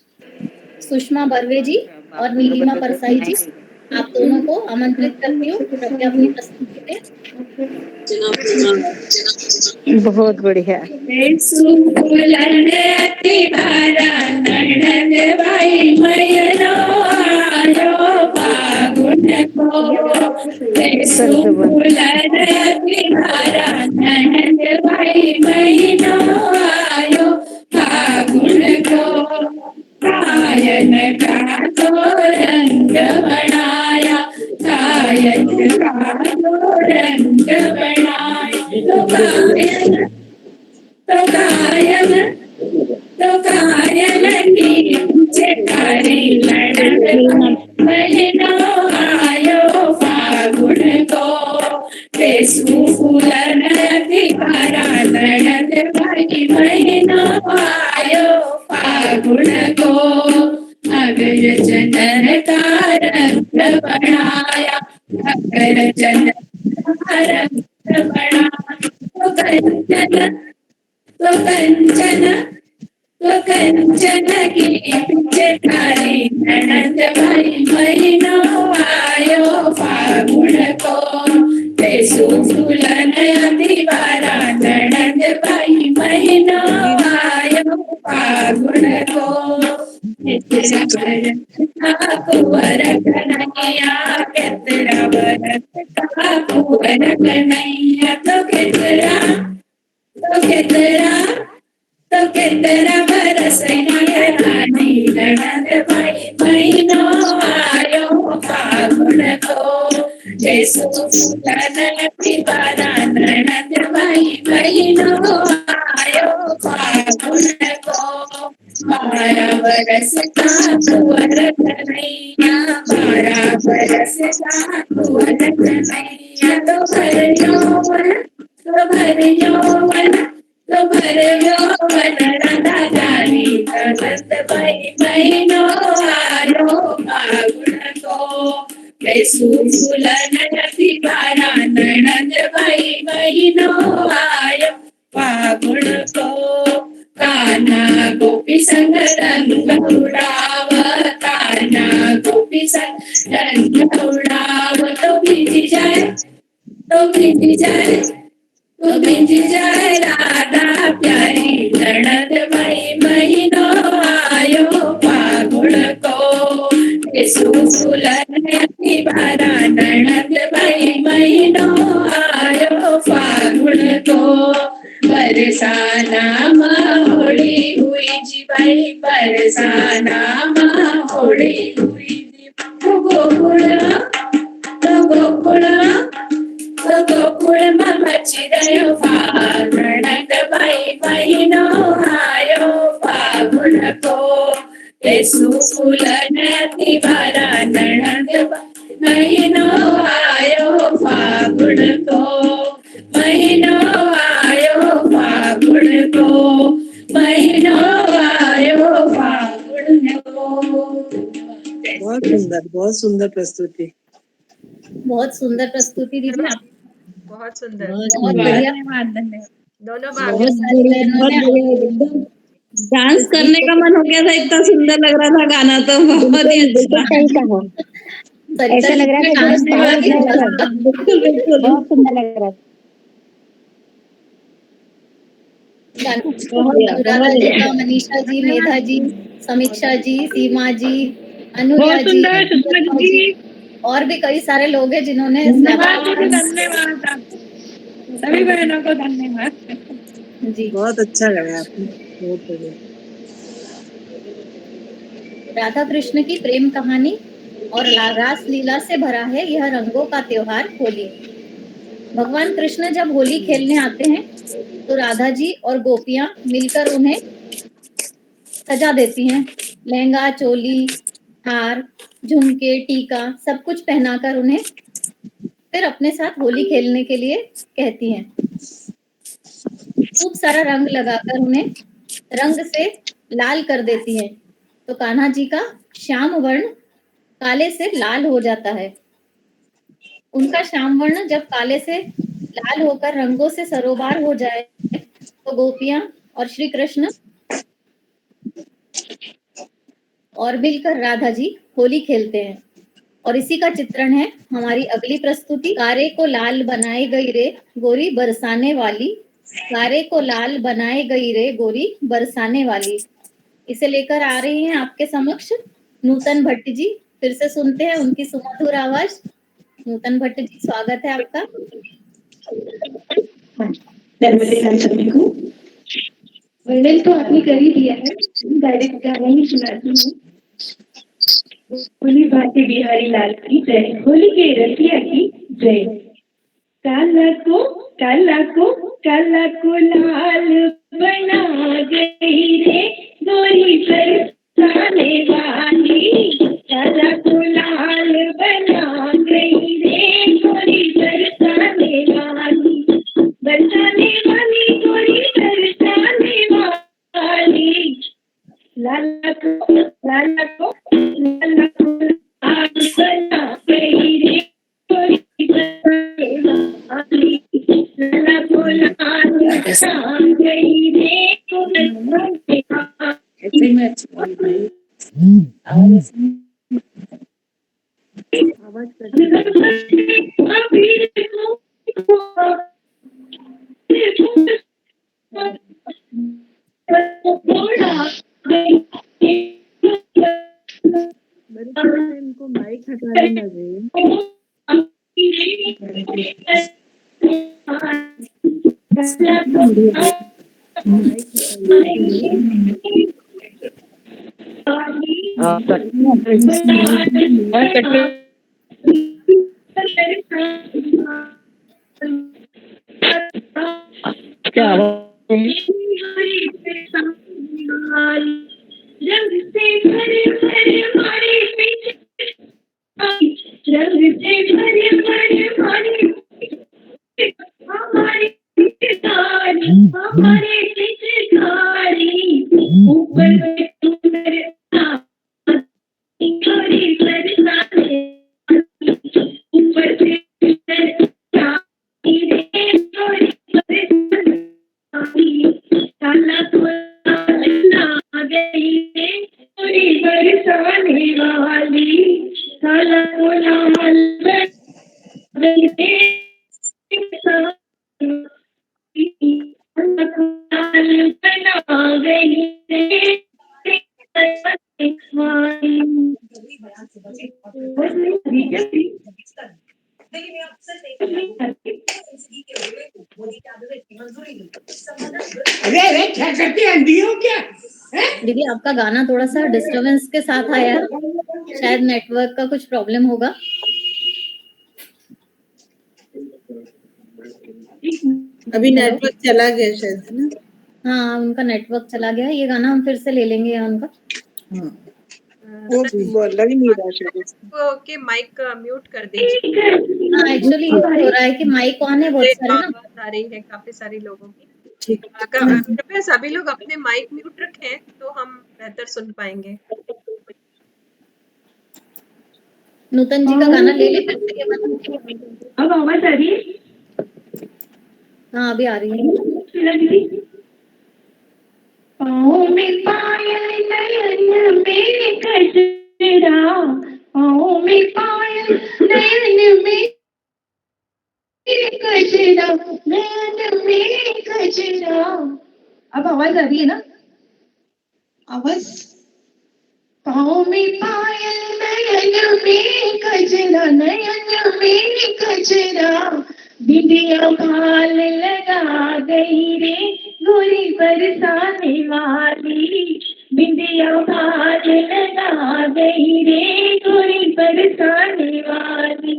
सुषमा बर्वे जी और नीलिमा परसाई जी। आप दोनों को आमंत्रित करती हूँ कृपया अपनी प्रस्तुति दें। बहुत बढ़िया। कायन का तो रंग बनाया, कायन का तो रंग बनाया, तो कायन की चिकारी लड़न महीना आयो फागुन को। केसु फूलन दीवारा लड़न भाई महीना आयो फागुन को। अगर चंदन का रंग बनाया, अगर चंदन का रंग बनाया, तो कंचन की पिचकारी ननद भाई महीना आयो फागुन को। केसु फूलन दीवारा ननद भाई महीना आयो फागुन को। कुंवर कन्हैया केतरा बरस का कुंवर कन्हैया, तो केतरा बरस रानी ननद भाई महीना आयो फागुन को। केसु फूलन दीवारा ननद भाई महीना आयो फागुन को। 12 बरस का कुंवर कन्हैया, 12 बरस का कुंवर कन्हैया, तो भर यौवन राधा जानी ननद भाई महीनो आयो फागुन को। केसु फूलन दीवारा ननद भाई महीनो आयो फागुन को। कान्हा गोपी संग रंग उड़ाव, कान्हा गोपी संग रंग उड़ाव, तो भीज जाए राधा प्यारी ननद भाई महीनो आयो फागुन को। केसु फूलन दीवारा ननद भाई महीनो आयो फागुन को। बरसाना माहोड़ी हुई जी भाई, बरसाना माहोड़ी हुई जी। गोकुल में मची रहो फागुन भाई महीनो आयो फागुन को। केसु फूलन दीवारा ननद महीनो आयो फागुन को। महीनो आयो फागुन को, महीनो आयो फागुन को। बहुत सुंदर प्रस्तुति। बहुत सुंदर प्रस्तुति दीदी आप। बहुत सुंदर, बहुत बढ़िया। दोनों बहुत भाभी। बढ़िया। डांस करने का मन हो गया था, इतना सुंदर लग रहा था गाना, तो बहुत ही अच्छा। ऐसा लग रहा था बिल्कुल बिल्कुल बहुत सुंदर लग रहा था। अनुराधा जी का, मनीषा जी, मेधा जी, समीक्षा जी, सीमा जी, अनुजा जी, और भी कई सारे लोग हैं जिन्होंने धन्यवाद सभी बहनों को धन्यवाद जी। बहुत अच्छा गाया आपने, बहुत बढ़िया। राधा कृष्ण की प्रेम कहानी और रास लीला से भरा है यह रंगों का त्योहार होली। भगवान कृष्ण जब होली खेलने आते हैं तो राधा जी और गोपियां मिलकर उन्हें सजा देती हैं। लहंगा, चोली, हार, झुमके, टीका सब कुछ पहनाकर उन्हें फिर अपने साथ होली खेलने के लिए कहती हैं। खूब सारा रंग लगाकर उन्हें रंग से लाल कर देती हैं। तो कान्हा जी का श्याम वर्ण काले से लाल हो जाता है। उनका श्याम वर्ण जब काले से लाल होकर रंगों से सरोबार हो जाए तो गोपियां और श्री कृष्ण और मिलकर राधा जी होली खेलते हैं। और इसी का चित्रण है हमारी अगली प्रस्तुति। कारे को लाल बनाए गई रे गोरी बरसाने वाली, कारे को लाल बनाए गई रे गोरी बरसाने वाली। इसे लेकर आ रही हैं आपके समक्ष नूतन भट्ट जी। फिर से सुनते हैं उनकी सुमधुर आवाज। नूतन भट्ट जी, स्वागत है आपका। नर्मदे हम सभी को वर्णन तो आपने कर ही दिया है, डायरेक्ट गाना ही सुनाती हूँ। होली भाती बिहारी लाल की जय, होली के रसिया की जय। काला को लाल बना गई रे गोरी बरसाने वाली, काला को लाल बना गई रे गोरी बरसाने वाली, बरसाने वाली गोरी बरसाने वाली। लाला को लाल बना गई रे गोरी बरसाने वाली, लाला को लाल बना गई रे गोरी बरसाने वाली। इनको माइक हटा देना चाहिए। क्या अरे क्या करती है, अंधी हो क्या? दीदी आपका गाना थोड़ा सा डिस्टरबेंस के साथ आया, शायद नेटवर्क का कुछ प्रॉब्लम होगा। अभी नेटवर्क चला गया शायद, है ना? हाँ, उनका नेटवर्क चला गया। ये गाना हम फिर से ले लेंगे उनका। वो लग नहीं रहा शायद। ओके, माइक म्यूट कर दीजिए। हाँ, एक्चुअली ये हो रहा है कि माइक ऑन है बहुत सारे ना। आवाज आ रही है काफी सारे लोगों की। ठीक। कृपया सभी लोग अपने माइक म्यूट रखें तो हम बेहतर सुन पाएंगे। नूतन जी का गाना ले ले फिर से ये वाला। अब आवाज आ रही है? हाँ, अभी आ रही है। पाँव में पायल नयन में कजरा, पाँव में पायल नयन में कजरा, नयन में कजरा। अब आवाज आ रही है ना? आवाज। पाँव में पायल नयन में कजरा, नयन में कजरा, बिंदिया भाल लगा गई रे गोरी बरसाने वाली, बिंदिया भाल लगा गई रे गोरी बरसाने वाली।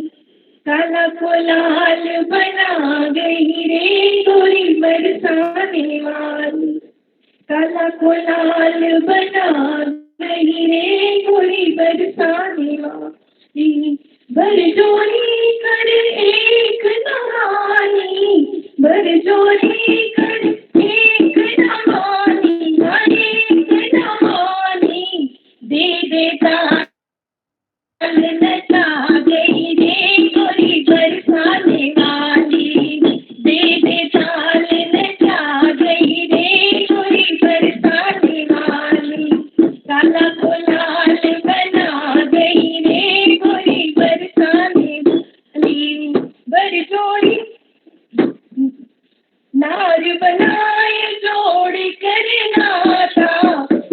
काला को लाल बना गई रे गोरी बरसाने वाली, काला को लाल बना गई रे गोरी बरसाने वाली, बरजोरी कर एक नहानी, बरजोरी कर एक नहानी, एक नहानी दे देता नचा गई रे गोरी बरसाने वाली, दे दे ताल नचा गई रे गोरी बरसाने वाली, काला को लाल बना गई रे गोरी बरसाने वाली, बरजोड़ी नार बनाए जोड़ कर नाता,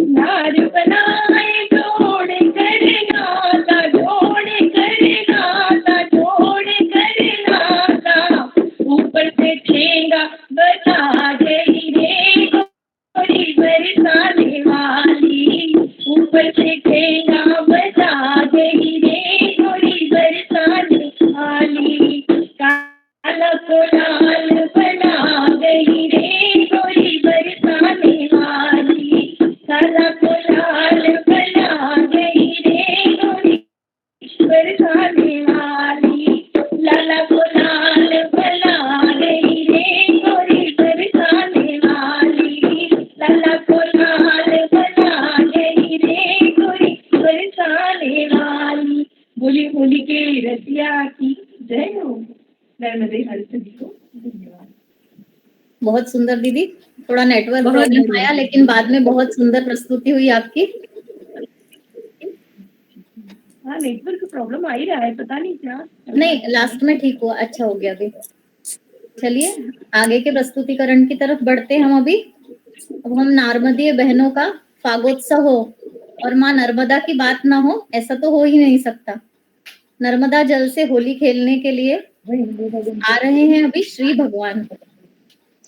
नार बनाए जोड़ कर नाता, जोड़ कर नाता, जोड़ कर नाता, ऊपर से ठेंगा बजा गई रे गोरी बरसाने वाली, ऊपर से ठेंगा बजा गई रे गोरी बरसाने वाली, काला को लाल बना गई रे गोरी बरसाने वाली, काला को लाल बना गई रे गोरी बरसाने वाली, लाला को लाल बना गई रे गोरी बरसाने वाली, लाला को लाल बना गई रे गोरी बरसाने वाली। बोली होली के रसिया की जय हो। नर्मदे हर सभी को धन्यवाद। बहुत सुंदर दीदी, थोड़ा नेटवर्क प्रॉब्लम आया लेकिन बाद में बहुत सुंदर प्रस्तुति हुई आपकी। हाँ नेटवर्क प्रॉब्लम आ ही रहा है, पता नहीं क्या। नहीं लास्ट में ठीक हुआ, अच्छा हो गया अभी। चलिए आगे के प्रस्तुतिकरण की तरफ बढ़ते हैं हम अभी। अब हम नार्मदीय बहनों का फागोत्सव हो और माँ नर्मदा की बात ना हो, ऐसा तो हो ही नहीं सकता। नर्मदा जल से होली खेलने के लिए आ रहे हैं अभी श्री भगवान।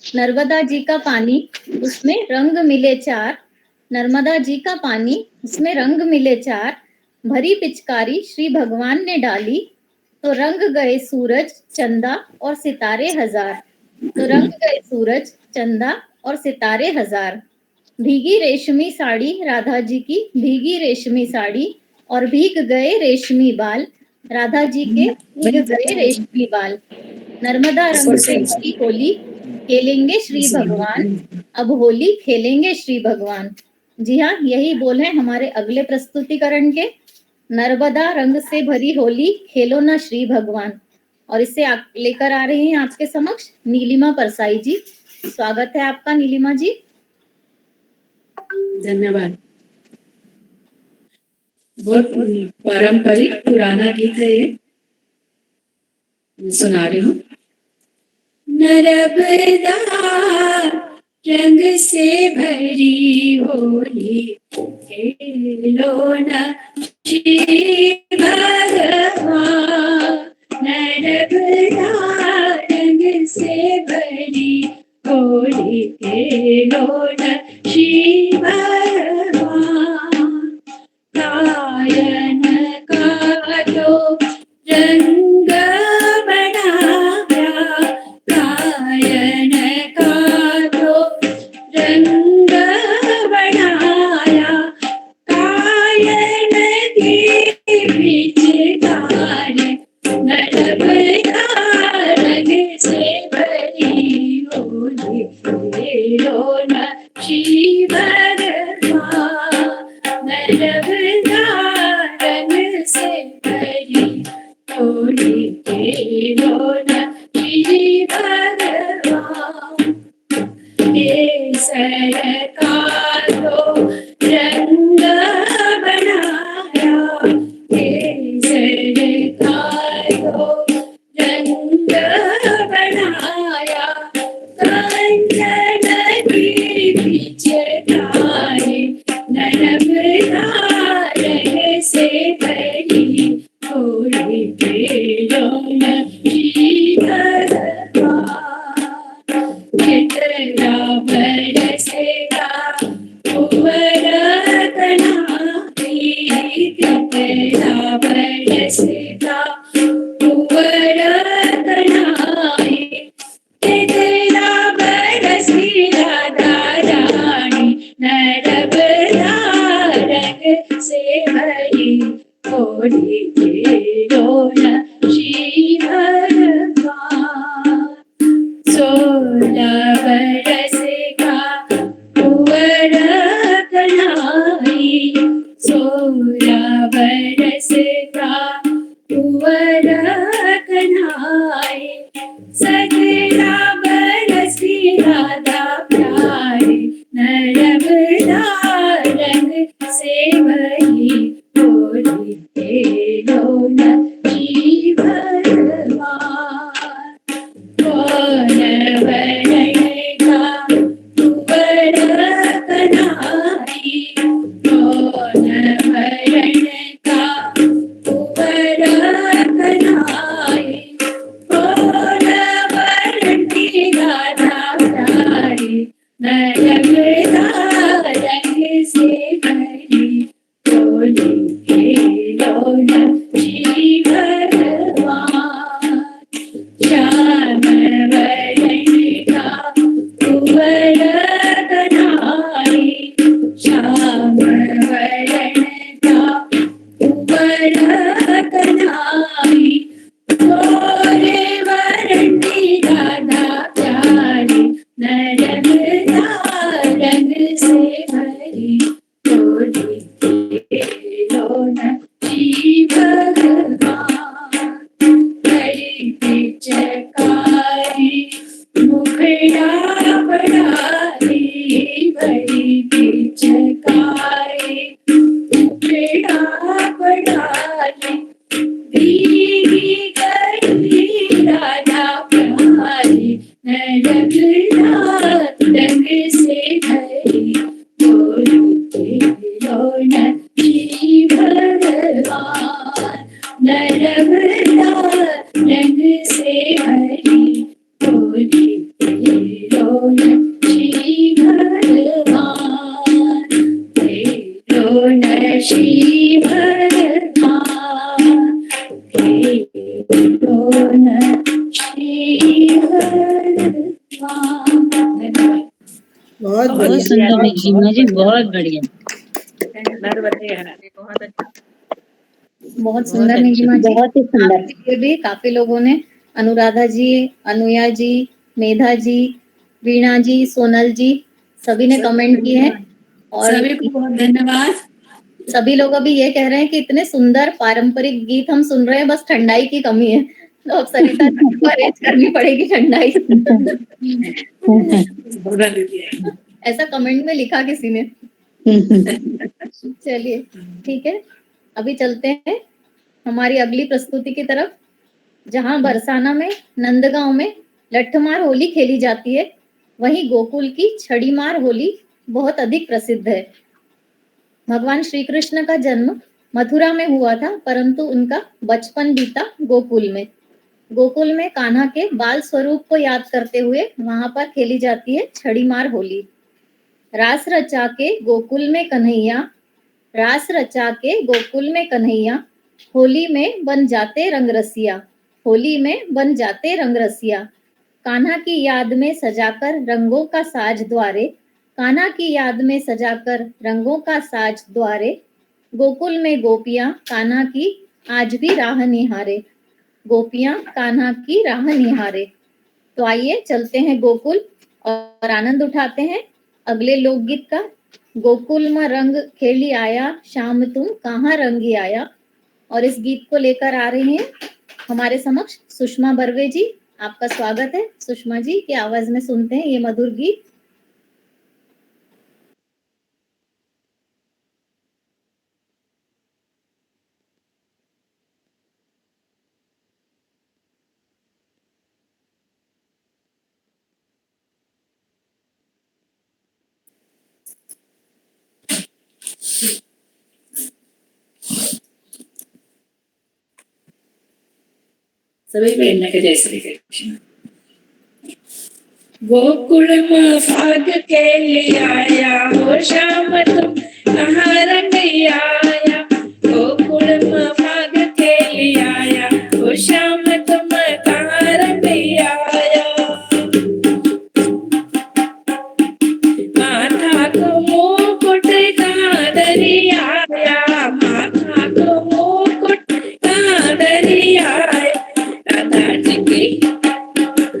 नर्मदा जी का पानी उसमें रंग मिले चार, नर्मदा जी का पानी उसमें रंग मिले चार, भरी पिचकारी श्री भगवान ने डाली तो रंग गए सूरज चंदा और सितारे हजार, तो रंग गए सूरज चंदा और सितारे हजार। भीगी रेशमी साड़ी राधा जी की, भीगी रेशमी साड़ी और भीग गए रेशमी बाल, राधा जी के भीग गए रेशमी बाल। नर्मदा रंग से भरी होली खेलेंगे श्री भगवान, अब होली खेलेंगे श्री भगवान। जी हाँ, यही बोल है हमारे अगले प्रस्तुतिकरण के। नर्मदा रंग से भरी होली खेलो ना श्री भगवान। और इसे लेकर आ रही हैं आपके समक्ष नीलिमा परसाई जी। स्वागत है आपका नीलिमा जी। धन्यवाद। बहुत पारंपरिक पुराना गीत है ये, सुना रही हूँ। नर्मदा रंग से भरी होली खेलो न श्री भगवान, नर्मदा रंग से भरी होली खेलो न श्री भगवान। गायन का तो रंग बनाया, गायन का तो रंग बनाया, गायन की पिचकारी नर्मदा रंग से भरी होली खेलो न श्री भगवान, नर्मदा रंग से भरी होली खेलो न श्री भगवान। केसर का तो रंग बनाया, केसर का तो रंग बनाया, कंचन की पिचकारी नर्मदा रंग से भरी होली खेलो न श्री वरण का कुंवर कन्हाई, कौन वरण का कुंवर कन्हाई, कौन वरण की राधा प्यारी, नरक रंग से भरी, होली खेलो न श्री भगवान, श्याम वरण का कुंवर कन्हाई, श्याम वरण का कुंवर कन्हाई, गोरे वरण की राधा प्यारी, नरक रंग से भरी, होली खेलो न श्री भगवान, बड़ी पिचकारी मुखड़ा बढ़ारी, बड़ी पिचकारी मुखड़ा बढ़ारी, भीगी गई राधा प्यारी, नरक रंग से भरी, होली खेलो न श्री भगवान, नरक रंग से भरी, होली खेलो न श्री भगवान, खेलो न श्री भगवान, खेलो न श्री भगवान। बहुत बहुत बढ़िया। सुंदर निशिमा जी, बहुत बढ़िया। बहुत अच्छा। बहुत सुंदर निशिमा जी, बहुत ही सुंदर। आपके लिए भी काफी लोगों ने, अनुराधा जी, अनुया जी, मेधा जी, वीणा जी, सोनल जी, सभी ने कमेंट किए हैं और सभी को बहुत धन्यवाद। सभी लोग अभी ये कह रहे हैं कि इतने सुंदर पारंपरिक गीत हम सुन रहे हैं, बस ठंडाई की कमी है, तो अब सरिता जी को अरेंज करनी पड़ेगी ठंडाई। ऐसा कमेंट में लिखा किसी ने। चलिए ठीक है, अभी चलते हैं हमारी अगली प्रस्तुति की तरफ, जहां बरसाना में नंदगांव में लठमार होली खेली जाती है, वहीं गोकुल की छड़ीमार होली बहुत अधिक प्रसिद्ध है। भगवान श्री कृष्ण का जन्म मथुरा में हुआ था, परंतु उनका बचपन बीता गोकुल में। गोकुल में कान्हा के बाल स्वरूप को याद करते हुए वहां पर खेली जाती है छड़ीमार होली। रास रचा के गोकुल में कन्हैया, रास रचा के गोकुल में कन्हैया, होली में बन जाते रंग रसिया, होली में बन जाते रंग रसिया। कान्हा की याद में सजाकर रंगों का साज द्वारे, कान्हा की याद में सजाकर रंगों का साज द्वारे, गोकुल में गोपियां कान्हा की आज भी राह निहारे, गोपियां कान्हा की राह निहारे। तो आइए चलते हैं गोकुल और आनंद उठाते हैं अगले लोकगीत का। गोकुल में रंग खेली आया, शाम तुम कहाँ रंगी आया। और इस गीत को लेकर आ रही हैं हमारे समक्ष सुषमा बर्वे जी। आपका स्वागत है सुषमा जी की आवाज में सुनते हैं ये मधुर गीत। सभी प्रेरणा के जय श्री कृष्ण। गोकुल में फाग खेली आया हो, श्याम तुम कहाँ रंगी आया। गोकुल में फाग खेली आया हो, श्याम तुम कहाँ रंगी आया। माथा को मुकुट कहाँ धरी आया, माथा को मुकुट कहाँ धरी आया।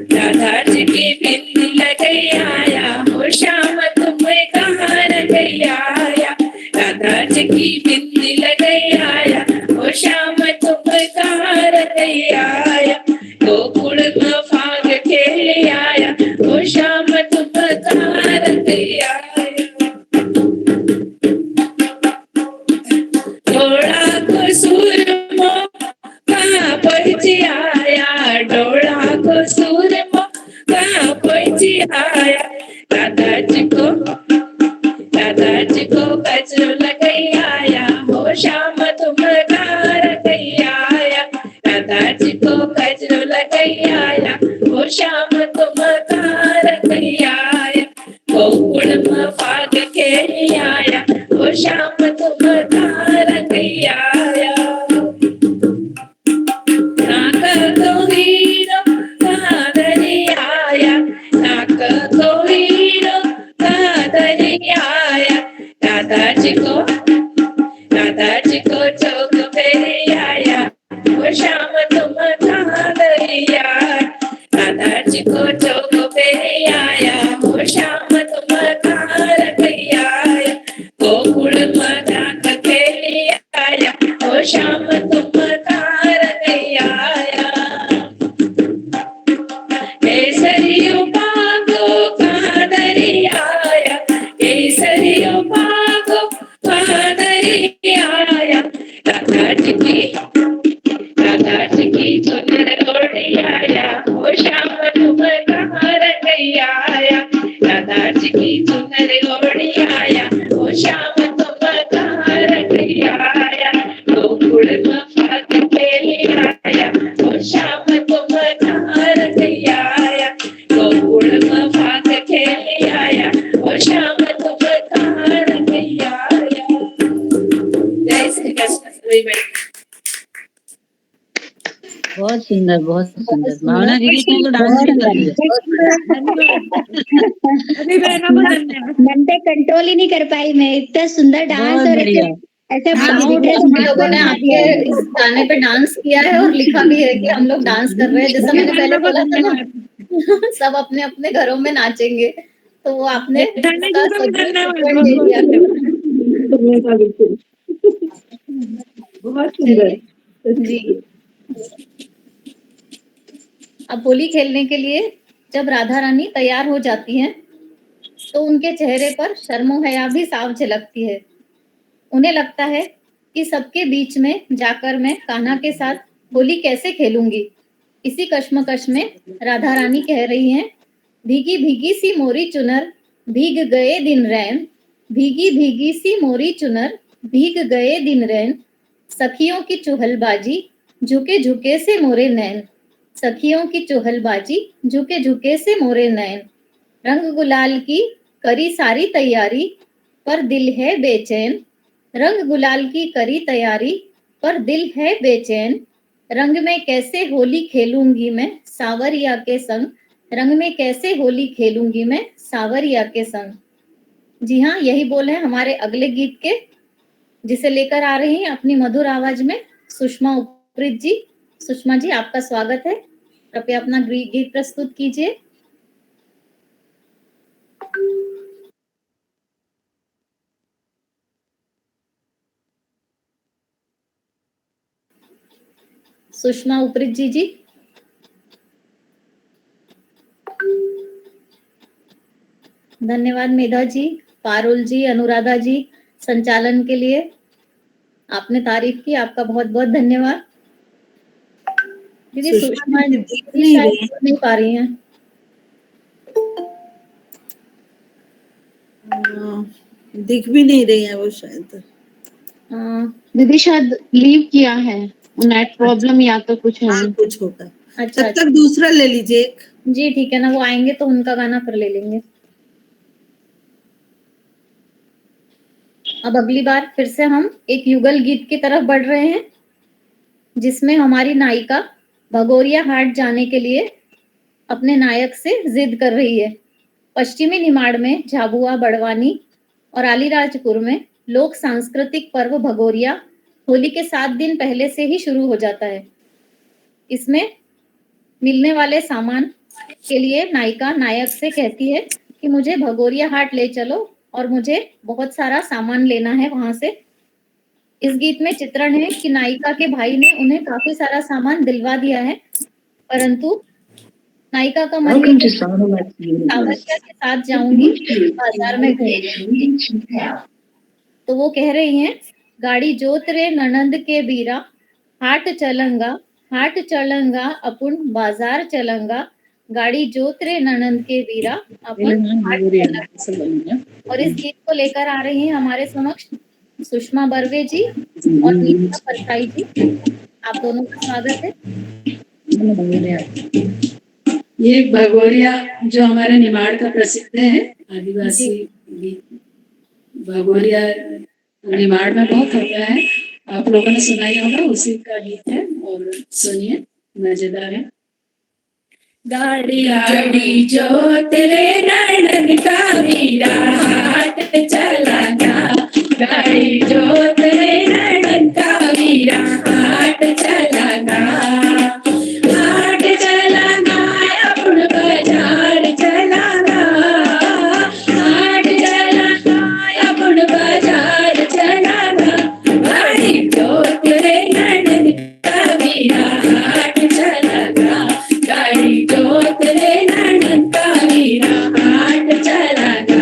राधा जी की बिंदी लगाई आया हो, श्याम तुम्हें कहाँ रंगी आया। राधा जी की बिंदी लगाई आया हो, श्याम तुम्हें कहाँ रंगी आया। गोकुल में फाग खेले आया हो, श्याम तुम्हें कहाँ रंगी आया। डोला को सूरमा कहाँ पहुँच आया, डोला को सूरमा कहाँ आया ओ श्याम तुम कहाँ रह आया गोकुल में फाग खेली आया ओ श्याम तुम कहाँ रह आया नाक तो हीरो कहाँ धरी आया नाक तो हीरो कहाँ धरी आया दादाजी को चौक फेरी आया ओ श्याम तुम कहाँ धरी आया दादाजी को चौक फेरी आया ओ श्याम तुम कहाँ रही आया गोकुल में जाक खेली आया ओ श्याम तुम कहाँ रही आया केसरियो पागो कहाँ धरी आया केसरियो पागो कहाँ धरी आया दादाजी की चुनर ओढ़ी आया ओ श्याम तुम कहाँ रही आया दादाजी की चुनर ओढ़ी आया ओ श्याम तुम कहाँ रही आया गोकुल में फाग खेली आया ओ श्याम तुम कहाँ रही आया गोकुल में फाग खेली आया ओ श्याम तुम कहाँ रही आया। जय श्री कृष्ण सभी बहन। बहुत सुंदर भावना दीदी ने तो डांस भी कर लिया। मन पे कंट्रोल ही नहीं कर पाई मैं, इतना सुंदर डांस और ऐसे हम लोगों ने आपके इस गाने पे डांस किया है और लिखा भी है कि हम लोग डांस कर रहे हैं। जैसा मैंने पहले बोला था ना, सब अपने अपने घरों में नाचेंगे, तो वो आपने बहुत सुंदर जी। अब होली खेलने के लिए जब राधा रानी तैयार हो जाती हैं, तो उनके चेहरे पर शर्मो हया भी साफ झलकती है। उन्हें लगता है कि सबके बीच में जाकर मैं कान्हा के साथ होली कैसे खेलूंगी। इसी कश्मकश में राधा रानी कह रही हैं, भीगी भीगी सी मोरी चुनर भीग गए दिन रैन, भीगी भीगी सी मोरी चुनर भीग गए दिन रैन, सखियों की चुहलबाजी झुके झुके से मोरे नैन, सखियों की चुहलबाजी झुके झुके से मोरे नैन, रंग गुलाल की करी सारी तैयारी पर दिल है बेचैन, रंग गुलाल की करी तैयारी पर दिल है बेचैन, रंग में कैसे होली खेलूंगी मैं सावरिया के संग, रंग में कैसे होली खेलूंगी मैं सावरिया के संग। जी हाँ, यही बोल है हमारे अगले गीत के, जिसे लेकर आ रही हैं अपनी मधुर आवाज में सुषमा उपरीत जी। सुषमा जी, आपका स्वागत है, कृपया अपना गीत प्रस्तुत कीजिए। सुषमा उपरीत जी। धन्यवाद मेधा जी, पारुल जी, अनुराधा जी, संचालन के लिए आपने तारीफ की, आपका बहुत बहुत धन्यवाद। दीदी सुषमा जी शायद नहीं पा रही हैं। दिख भी नहीं रही है वो शायद। दीदी शायद लीव किया है, नेट प्रॉब्लम या तो कुछ है। हाँ, कुछ होगा। अच्छा, तब तक दूसरा ले लीजिए एक। जी ठीक है ना, वो आएंगे तो उनका गाना फिर ले लेंगे। अब अगली बार फिर से हम एक युगल गीत की तरफ बढ़ रहे हैं, जिसमें हमारी नायिका भगोरिया हाट जाने के लिए अपने नायक से जिद कर रही है। पश्चिमी निमाड़ में झाबुआ, बड़वानी और अलीराजपुर में लोक सांस्कृतिक पर्व भगोरिया होली के 7 दिन पहले से ही शुरू हो जाता है। इसमें मिलने वाले सामान के लिए नायिका नायक से कहती है कि मुझे भगोरिया हाट ले चलो और मुझे बहुत सारा सामान लेना है वहां से। इस गीत में चित्रण है कि नायिका के भाई ने उन्हें काफी सारा सामान दिलवा दिया है, परंतु नायिका का मन सावरिया के साथ जाऊंगी बाजार में घूमूंगी। तो वो कह रही हैं, गाड़ी जोत रे ननंद के बीरा हाट चलंगा अपुन बाजार चलंगा, गाड़ी जोत रे ननंद के बीरा अपन हाट चलंगा। और इस गीत को लेकर आ रही हैं हमारे समक्ष सुषमा बर्वे जी और नीता परसाई जी। आप दोनों का स्वागत है। ये भगोरिया जो हमारे निमाड़ का प्रसिद्ध है आदिवासी गीत, भगोरिया निमाड़ में बहुत होता है, आप लोगों ने सुना ही होगा, उसी का गीत है और सुनिए, मजेदार है। गाड़ी गाड़ी जो तेरे नैनन का वीरा हाट चलाना, गाड़ी जो तेरे नैनन का वीरा हाट चलाना, हाट चलाना अपन बाजार चलाना, हाट चलाना अपन बाजार चलाना, गाड़ी जो तेरे नैनन का वीरा हाट चलाना, गाड़ी जो तेरे नैनन का वीरा हाट चलाना,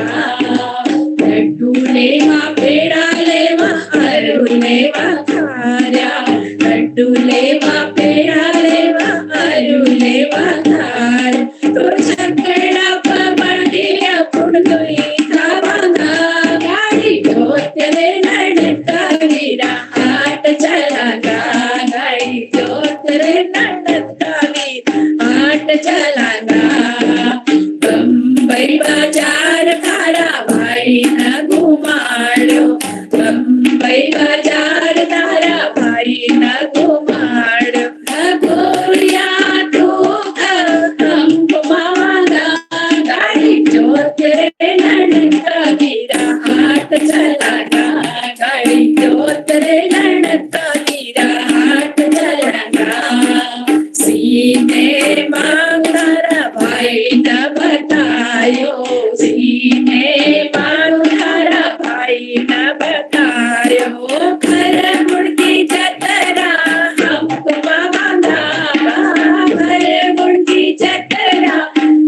लड्डू लेवा पेड़ा लेवा आलू लेवा खारा, लड्डू लेवा पेड़ा लेवा आलू लेवा खारा, तो चकड़ा पबड़ दिया पुड़ गई खावाना, गाड़ी जो तेरे नैनन का वीरा हाट चलाना, गाड़ी जो तेरे नैनन का वीरा हाट चलाना, बम्बई बाजार तारा भाई न घुमाड़ो, बम्बई बाजार तारा भाई न घुमाड़ो, भगोरिया तू हमको मांगा, गाड़ी जो तेरे नैनन का वीरा हाट चलाना, गाड़ी जो तेरे नैनन का वीरा हाट चलाना, सीने मांगरा भाई न बतायो, सीने मांगरा भाई न बतायो, घर मुड़की जतरा हमको मांगा, घर मुड़की जतरा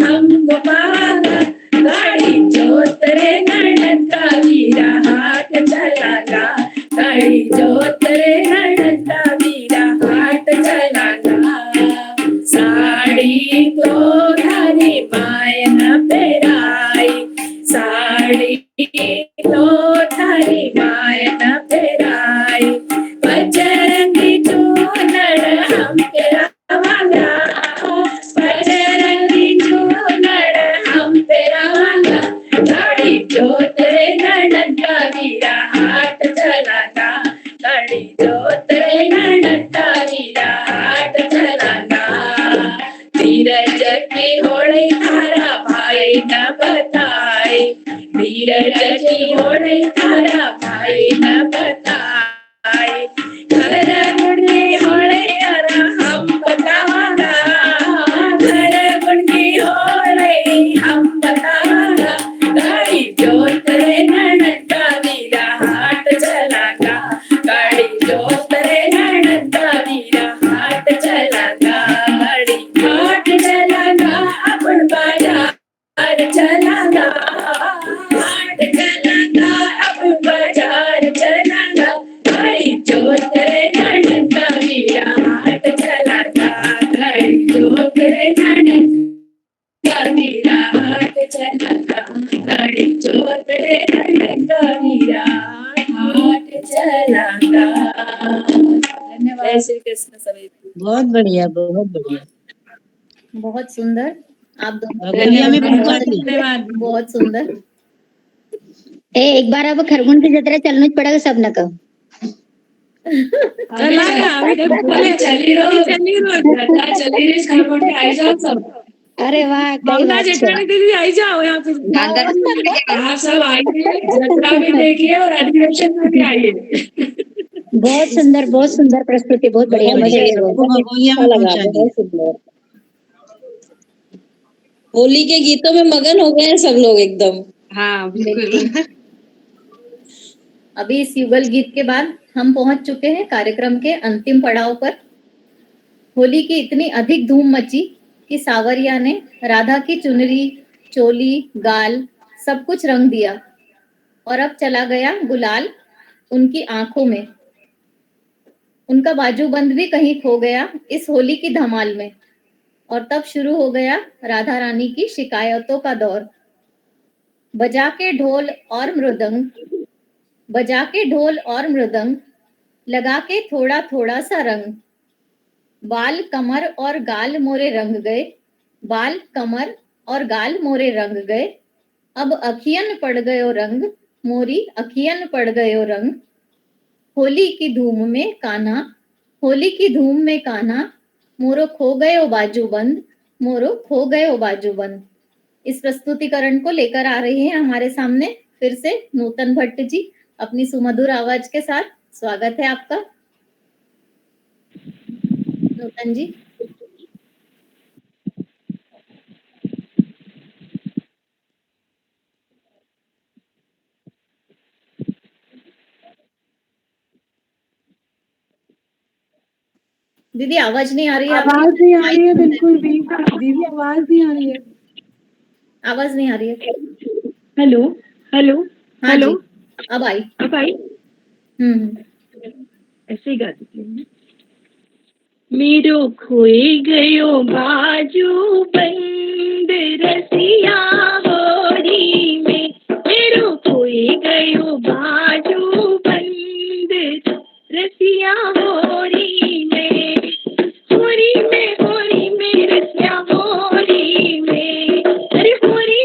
हमको मांगा, गाड़ी जो तेरे नैनन का वीरा हाट चलाना, गाड़ी जो तेरे नैनन का वीरा हाट चलाना, साड़ी तो थारी माय न पेराई, साड़ी तो थारी माय न पेराई, बजरंगी चूनर हम पेरावाला, बजरंगी चूनर हम पेरावाला, गाड़ी जो तेरे नैनन का वीरा हाट चलाना, गाड़ी जो तेरे नैनन का वीरा हाट चलाना, धीरज की होड़ी थारा भाई न बताए, धीरज की होड़ी थारा भाई न बताए, घर मुड़की होड़ी थारा हम बतावाना, घर मुड़की होड़ी हम बतावाना, गाड़ी जो तेरे नैनन का वीरा हाट चलाना, गाड़ी जो तेरे नैनन का वीरा हाट चलाना, गाड़ी हाट चलाना अपन बाजार चलाना, हाट चलाना अपन बाजार चलाना, गाड़ी जो तेरे नैनन का वीरा हाट चलाना, गाड़ी जो तेरे नैनन का वीरा हाट चलाना, गाड़ी जो तेरे नैनन का वीरा हाट चलाना। धन्यवाद। जय श्री कृष्ण सभी को। बहुत बढ़िया, बहुत बढ़िया। बहुत सुंदर। आप दोनों भगोरिया में बहुत धन्यवाद, बहुत सुंदर। एक बार अब खरगोन की जतरा चलना ही पड़ेगा सब न को। चली रही खरगोन में आई जाओ सब। अरे वाह, भावना जेठानी दीदी आई जाओ यहाँ पे। आप सब आइए, जतरा भी देखिए और अधिवेशन में भी आइए। बहुत सुंदर प्रस्तुति, बहुत बढ़िया, मजा आया, अच्छा लगा, बहुत सुंदर। होली के गीतों में मगन हो गए हैं सब लोग एकदम। हाँ बिल्कुल। अभी इस युगल गीत के बाद हम पहुंच चुके हैं कार्यक्रम के अंतिम पड़ाव पर। होली की इतनी अधिक धूम मची कि सावरिया ने राधा की चुनरी, चोली, गाल सब कुछ रंग दिया और अब चला गया गुलाल उनकी आंखों में। उनका बाजूबंद भी कहीं खो गया इस होली की धमाल में। और तब शुरू हो गया राधा रानी की शिकायतों का दौर। बजा के ढोल और मृदंग, बजा के ढोल और मृदंग, लगा के थोड़ा थोड़ा सा रंग, बाल कमर और गाल मोरे रंग गए, बाल कमर और गाल मोरे रंग गए, अब अखियन पड़ गयो रंग, मोरी अखियन पड़ गयो रंग। होली की धूम में कान्हा, होली की धूम में कान्हा, मोरो खो गयो बाजूबंद, मोरो खो गयो बाजूबंद। इस प्रस्तुतिकरण को लेकर आ रही हैं हमारे सामने फिर से नूतन भट्ट जी अपनी सुमधुर आवाज के साथ। स्वागत है आपका नूतन जी। दीदी आवाज नहीं आ रही है, आवाज नहीं आ रही है बिल्कुल भी दीदी, आवाज नहीं आ रही है, आवाज नहीं आ रही है। हेलो हेलो हाँ हेलो, जी, अब आई। अब आई? ऐसे ही गाती थी। मेरो खोए गयो बाजू बंद रसिया होरी में, मेरो खोए गयो बाजू बंद रसिया होरी में, होरी में रसिया होरी में, अरे होरी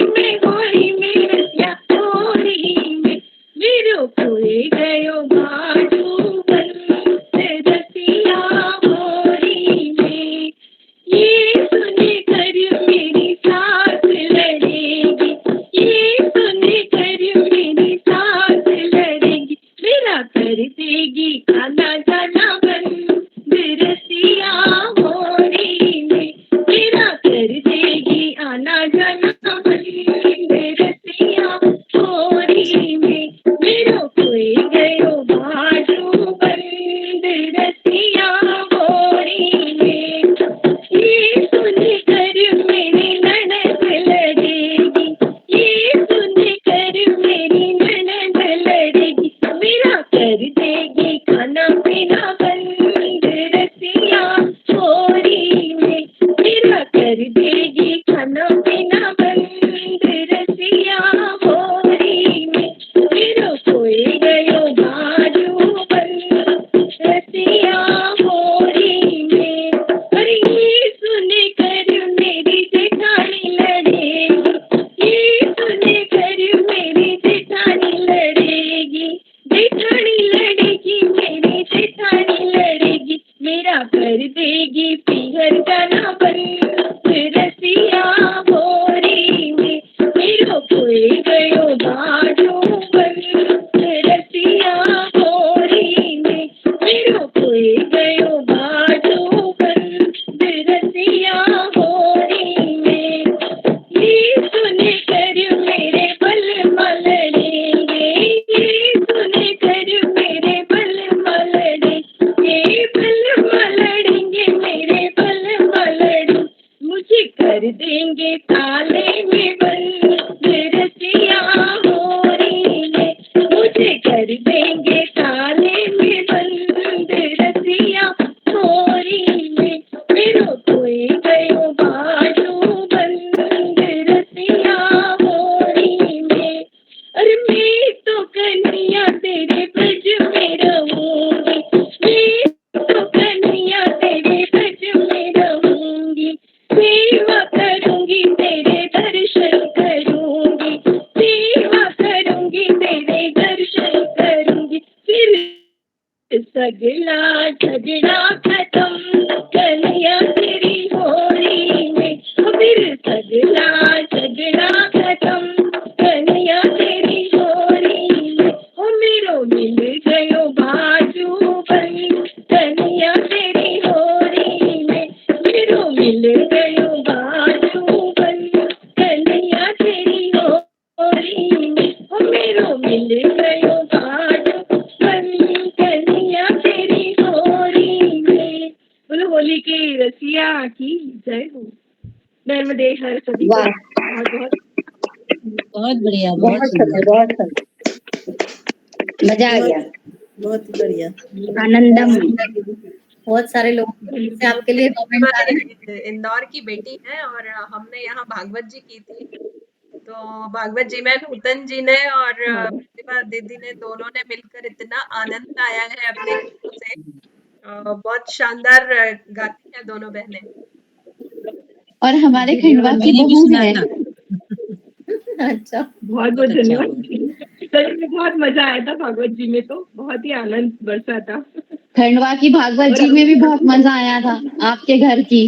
में रसिया होरी में, मेरो खोए गयो बाजू बंद रसिया होरी में। ये सुने कर मेरी सांस लड़ेगी, ये सुने कर मेरी सांस लड़ेगी, मेरा कर देगी आना जाना बंद रसिया होरी में, मेरा कर देगी आना जाना बंद रसिया होरी में, मेरो खोए गयो बाजू बंद रसिया होरी में। ये सुन कर मेरी ननद लड़ेगी, ये सुन कर मेरी ननद लड़ेगी, मेरा कर देगी खाना पीना बंद रसिया होरी में, मेरा कर देगी खाना पीना बंद रसिया होरी में, मेरो खोए गयो बाजू बंद रसिया होरी में। अरे ये सुन कर मेरी जेठानी लड़ेगी, ये सुन कर मेरी जेठानी लड़ेगी, जेठानी लड़ेगी मेरी जेठानी लड़ेगी, मेरा कर देगी पीहर जाना बंद रसिया होरी में, मेरो खोए गयो बाजू बंद रसिया होरी में, मेरो खोए गयो बाजू बंद रसिया होरी में। ये सुन कर मेरे बल मलड़ेंगे, ये सुन कर मेरे बल मलड़ेंगे, बल मलड़ेंगे मेरे बल मलड़ेंगे, मुझे कर देंगे ताले में बंद रसिया होरी में, मुझे कर देंगे ताले में बंद रसिया होरी में, मेरो खोए गयो बाजू बंद रसिया होरी में। अरे मैं तो कन्हैया तेरे ब्रज में रहूंगी, मैं तो कन्हैया तेरे ब्रज में रहूंगी, सेवा करूंगी तेरे दर्शन करूंगी, सेवा करूंगी तेरे दर्शन करूंगी, फिर सगला झगड़ा खत्म कन्हैया तेरी होरी में, फिर सगला झगड़ा खत्म कन्हैया तेरी होरी में, ओ मेरो मिल गयो बाजू बंद कन्हैया तेरी होरी में, मेरो मिल गयो बाजू बंद कन्हैया तेरी होरी में, ओ मेरो मिल गयो बाजू बंद कन्हैया तेरी होरी में। बोलो होली के रसिया की जय हो। नर्मदे हर सभी को बहुत बहुत बहुत बढ़िया, बहुत सुंदर, बहुत सुंदर, मजा आ गया, बहुत बढ़िया, आनंदम। बहुत सारे लोग से आपके लिए कमेंट आ रहे हैं। इंदौर की बेटी है और हमने यहाँ भागवत जी की थी, तो भागवत जी में नूतन जी ने और प्रतिभा दीदी ने दोनों ने मिलकर इतना आनंद आया है अपने गीतों से बहुत शानदार गाती हैं दोनों बहनें। और हमारे खंडवा की मैंने भी बहू सुना है। था। अच्छा, बहुत बहुत बहुत अच्छा हुआ। धन्यवाद। सच में बहुत मजा आया था भागवत जी में, तो बहुत ही आनंद बरसा था। खंडवा की भागवत जी में भी बहुत मजा आया था, आपके घर की।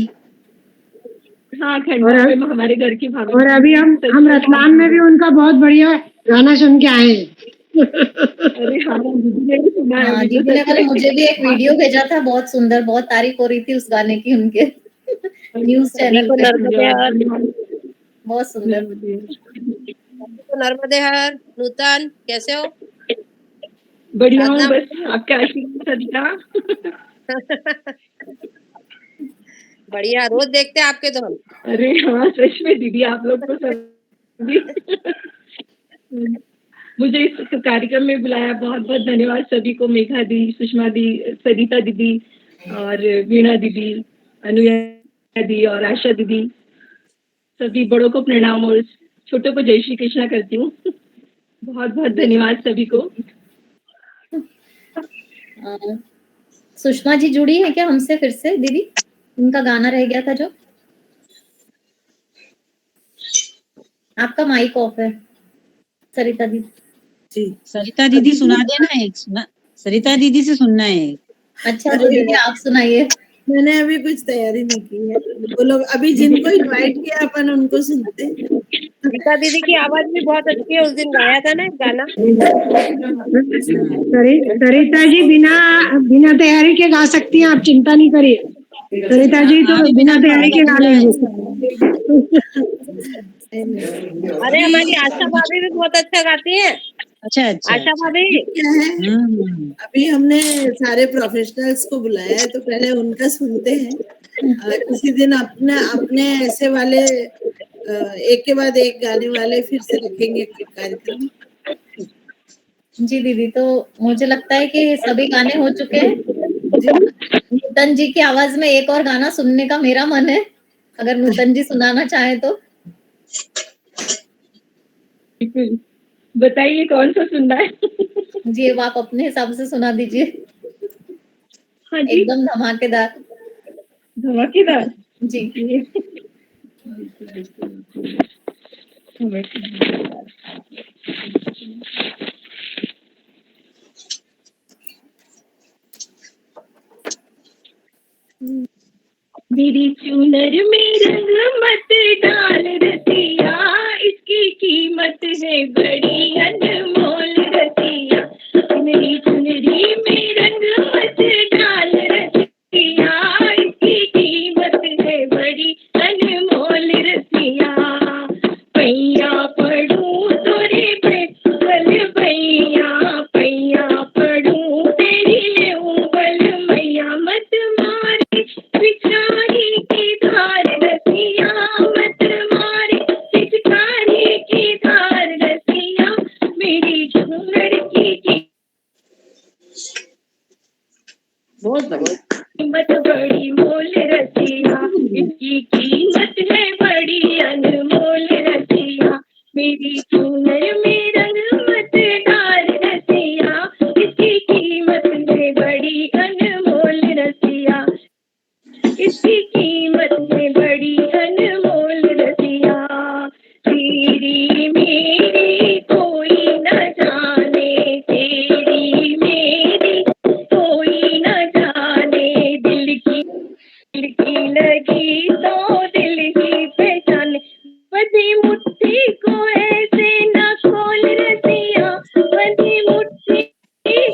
हाँ, खंडवा में हमारे घर की भागवत। और अभी हम रतलाम में भी उनका बहुत बढ़िया गाना सुन के आए हैं। अरे हाँ, दीदी ने भी सुना है हाँ, अभी तो दीदी ने सच कल में। मुझे भी एक वीडियो भेजा था, बहुत सुंदर, बहुत तारीफ हो रही थी उस गाने की उनके न्यूज चैनल पे। बहुत सुंदर। नर्मदे हर नूतन, कैसे हो? बढ़िया हूँ, साधना बस आपका आशीर्वाद सदिका। बढ़िया, रोज देखते हैं आपके तो हम। अरे हाँ, सच में दीदी, आप लोग तो सभी मुझे इस कार्यक्रम में बुलाया, बहुत बहुत धन्यवाद सभी को। मेघा दी, सुषमा दी, सरिता दीदी और वीणा दीदी, अनुया दी और आशा दीदी, सभी बड़ों को प्रणाम और छोटों को जय श्री कृष्णा करती हूँ। बहुत बहुत धन्यवाद सभी को। सुषमा जी जुड़ी है क्या हमसे फिर से दीदी? उनका गाना रह गया था जो। आपका माइक ऑफ है सरिता दीदी। जी, सरिता दीदी सुना देना एक, सुना सरिता दीदी से सुनना है। अच्छा तो दीदी आप सुनाइए। मैंने अभी कुछ तैयारी नहीं की है, वो लोग अभी जिनको इनवाइट किया अपन उनको सुनते हैं। गीता दीदी की आवाज भी बहुत अच्छी है, उस दिन गाया था ना एक गाना। सरिता जी बिना तैयारी के गा सकती हैं, आप चिंता नहीं करिए। सरिता जी तो बिना तैयारी के गा लेंगे। अरे हमारी आशा भाभी भी बहुत अच्छा गाती हैं। अच्छा अच्छा। आशा भाभी क्या है, अभी हमने सारे प्रोफेशनल्स को बुलाया है तो पहले उनका सुनते हैं। किसी दिन अपने अपने ऐसे वाले एक के बाद एक गाने वाले फिर से रखेंगे कार्यक्रम। जी दीदी, तो मुझे लगता है कि सभी गाने हो चुके हैं। नूतन जी की आवाज में एक और गाना सुनने का मेरा मन है, अगर नूतन जी सुनाना चाहे तो। बताइए कौन सा सुनना है? जी, अब आप अपने हिसाब से सुना दीजिए। हाँ जी, एकदम धमाकेदार। धमाकेदार जी। मेरी चुनर में रंग मत डाल रसिया, इसकी कीमत है बड़ी अनमोल रसिया। मेरी चुनरी में रंग मत डाल रसिया, इसकी कीमत है बड़ी अनमोल रसिया। पैया पढ़ूं तोरे पे बल भैया, पैया पढ़ूं तेरी लेऊं बल मैया। मत मारे पिचकारी की धार रसिया, मत मारे पिचकारी की धार रसिया। मेरी झूमर की बहुत बढ़िया, कीमत बड़ी मोल रसिया, इसकी कीमत है बड़ी अनमोल रसिया। मेरी चुनर में रंग मत डाल रसिया, इसकी कीमत है बड़ी अनमोल रसिया, इसकी कीमत है बड़ी अनमोल रसिया। तेरी मेरी कोई न जाने, तेरी मेरी कोई न जाने, दिल की लगी तो दिल ही पहचाने। बंधी मुट्ठी को ऐसे न खोल रसिया, बंधी मुट्ठी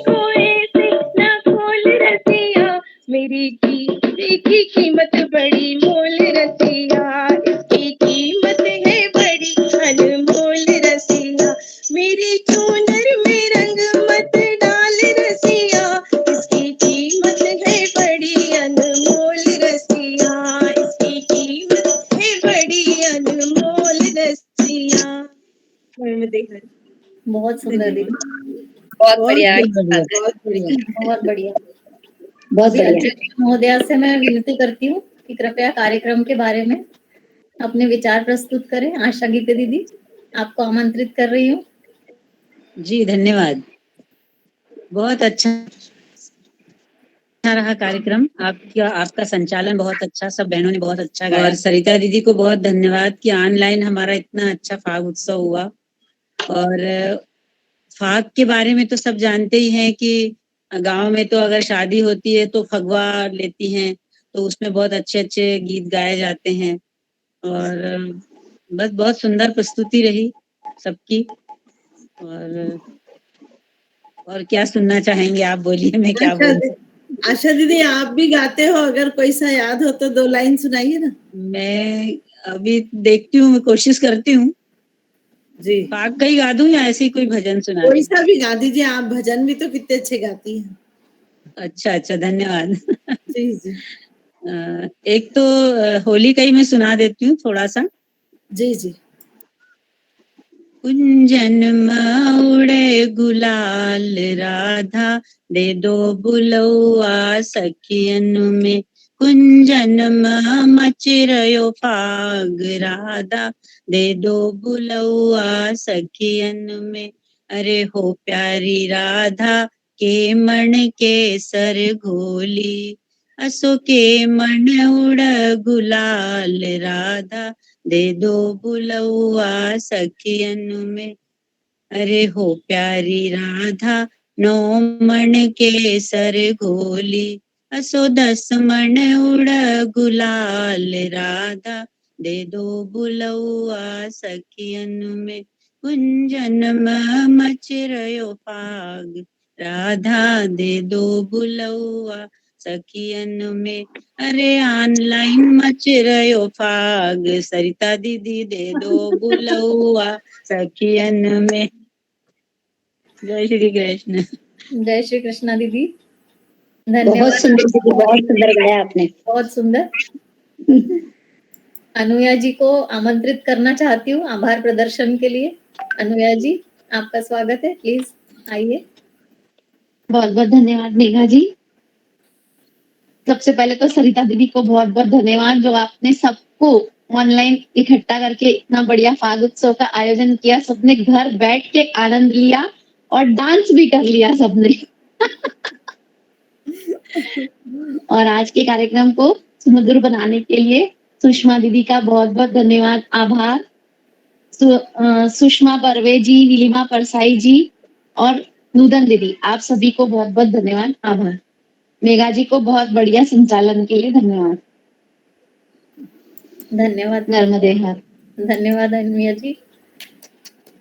को ऐसे न खोल रसिया। मेरी चीज़ की कीमत बड़ी मोल रसिया, इसकी कीमत है बड़ी अनमोल रसिया। मेरी चुनर में रंग मत डाल रसिया, इसकी कीमत है बड़ी अनमोल रसिया, इसकी कीमत है बड़ी अनमोल रसिया। बहुत सुंदर दीदी, बहुत बढ़िया। बहुत बढ़िया। बहुत बढ़िया। बहुत अभी बढ़िया। अध्यक्ष महोदया से मैं विनती करती हूँ कि कृपया कार्यक्रम के बारे में अपने विचार प्रस्तुत करें। आशा गीते दीदी, आपको आमंत्रित कर रही हूँ। जी धन्यवाद, बहुत अच्छा। रहा कार्यक्रम, आपका संचालन बहुत अच्छा, सब बहनों ने बहुत अच्छा गाया। और सरिता दीदी को बहुत धन्यवाद कि ऑनलाइन हमारा इतना अच्छा फाग उत्सव हुआ। और फाग के बारे में तो सब जानते ही हैं कि गांव में तो अगर शादी होती है तो फगवा लेती हैं, तो उसमें बहुत अच्छे अच्छे गीत गाए जाते हैं। और बस बहुत सुंदर प्रस्तुति रही सबकी। और क्या सुनना चाहेंगे आप, बोलिए, मैं क्या बोलूं। आशा दीदी आप भी गाते हो, अगर कोई सा याद हो तो 2 लाइन सुनाइए ना। मैं अभी देखती हूँ, मैं कोशिश करती हूँ जी। फाग का ही गा दूं या ऐसे ही कोई भजन सुना? कोई सा भी गा दीजिए, आप भजन भी तो कितने अच्छे गाती हैं। अच्छा, धन्यवाद। जी जी। एक तो होली का ही मैं सुना देती हूँ थोड़ा सा। जी जी। कुंजन उड़े गुलाल राधा, दे दो बुलौआ सखियन में। कुंजन मच रयो फाग राधा, दे दो बुलौआ सखियन में। अरे हो प्यारी राधा के मन के सर घोली, असो के मन उड़ गुलाल राधा, दे दो बुलौआ सखियन में। अरे हो प्यारी राधा नौ मन के सर घोली, असो 10 मन उड़ गुलाल राधा, दे दो बुलौआ सखियन में। कुंजन मच रयो फाग राधा, दे दो बुलौआ सखियन में। अरे ऑनलाइन मच रयो फाग, सरिता दीदी दे दो बुलौआ सखियन में। जय श्री कृष्ण। जय श्री कृष्णा दीदी, बहुत धन्यवाद। सुंदर दीदी, बहुत सुंदर गाया आपने, बहुत सुंदर। अनुया जी को आमंत्रित करना चाहती हूँ आभार प्रदर्शन के लिए। अनुया जी, आपका स्वागत है, प्लीज आइए। बहुत बहुत धन्यवाद मेघा जी। सबसे पहले तो सरिता दीदी को बहुत बहुत धन्यवाद, जो आपने सबको ऑनलाइन इकट्ठा करके इतना बढ़िया फाग उत्सव का आयोजन किया। सबने घर बैठ के आनंद लिया और डांस भी कर लिया सबने। और आज के कार्यक्रम को सुमधुर बनाने के लिए सुषमा दीदी का बहुत बहुत धन्यवाद, आभार। सुषमा बर्वे जी, नीलिमा परसाई जी और नूदन दीदी, आप सभी को बहुत बहुत धन्यवाद, आभार। मेघा जी को बहुत बढ़िया संचालन के लिए धन्यवाद। धन्यवाद। नर्मदे हर। धन्यवाद अनुया जी।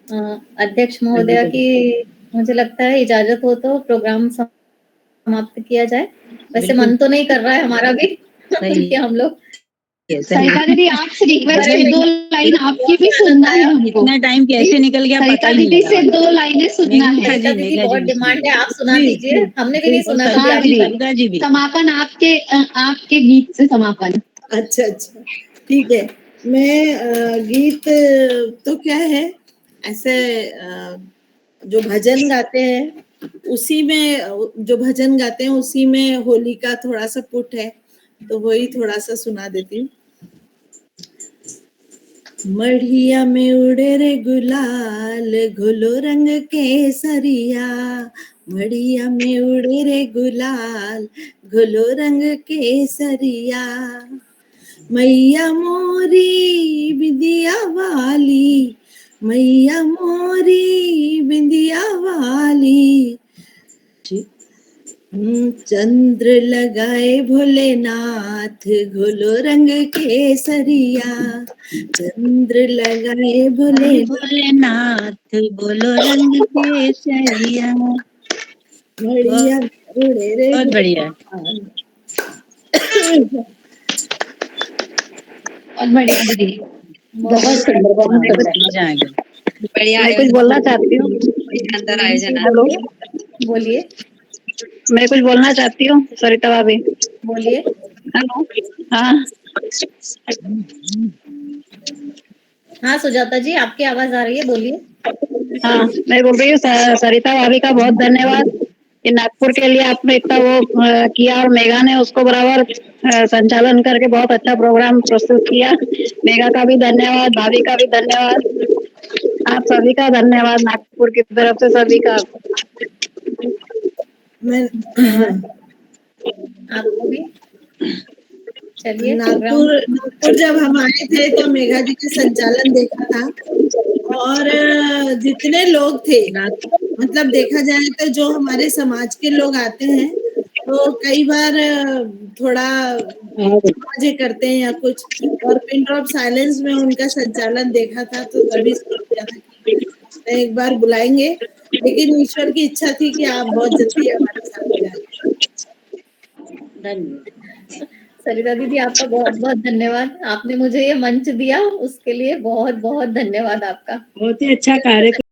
अध्यक्ष महोदया की मुझे लगता है इजाजत हो तो प्रोग्राम समाप्त किया जाए। वैसे मन तो नहीं कर रहा है हमारा भी कि हम लोग। सरिता दीदी आपसे रिक्वेस्ट है, 2 लाइन आपकी भी सुनना है हमको। इतना टाइम कैसे निकल गया पता सरिता ही नहीं दीदी लगा। से 2 लाइनें सुनना है। सरिता दीदी बहुत डिमांड है, आप सुना दीजिए। हमने भी नहीं सुना कभी आपकी। समापन आपके गीत से समापन। अच्छा अच्छा, ठीक है। मैं गीत तो क्या है, ऐसे जो भजन गाते हैं उसी में, जो भजन गाते हैं उसी में होली का थोड़ा सा पुट है, तो वही थोड़ा सा सुना देती हूँ। मढ़िया में उड़े रे गुलाल, घोलो रंग केसरिया। मढ़िया में उड़े रे गुलाल, घोलो रंग केसरिया। मैया मोरी बिंदिया वाली, मैया मोरी बिंदिया वाली। चंद्र लगाए भोलेनाथ, घोलो रंग केसरिया। चंद्र लगाए भोलेनाथ, बोलो रंग केसरिया। बढ़िया, बहुत बढ़िया। बहुत बढ़िया दीदी, बहुत सुंदर, बहुत सुंदर। बढ़िया। मैं कुछ बोलना चाहती हूँ, शानदार आयोजन। हेलो, बोलिए। मैं कुछ बोलना चाहती हूँ सरिता भाभी। बोलिए। हेलो, हाँ हाँ सुजाता जी, आपकी आवाज आ रही है, बोलिए। हाँ, मैं बोल रही हूँ सरिता भाभी का बहुत धन्यवाद कि नागपुर के लिए आपने इतना वो किया, और मेघा ने उसको बराबर संचालन करके बहुत अच्छा प्रोग्राम प्रस्तुत किया। मेघा का भी धन्यवाद, भाभी का भी धन्यवाद, आप सभी का धन्यवाद, नागपुर की तरफ से सभी का। आपको भी। चलिए नागपुर जब हम आए थे तो मेघा जी का संचालन देखा था और जितने लोग थे मतलब देखा जाए तो जो हमारे समाज के लोग आते हैं तो कई बार थोड़ा मजे करते हैं या कुछ और पिन ड्रॉप साइलेंस में उनका संचालन देखा था तो तभी सोचा था कि एक बार बुलाएंगे लेकिन ईश्वर की इच्छा थी कि आप बहुत जल्दी हमारे साथ जाए। धन्यवाद। सरिता दीदी आपका बहुत बहुत धन्यवाद, आपने मुझे ये मंच दिया उसके लिए बहुत बहुत धन्यवाद आपका। बहुत ही अच्छा कार्य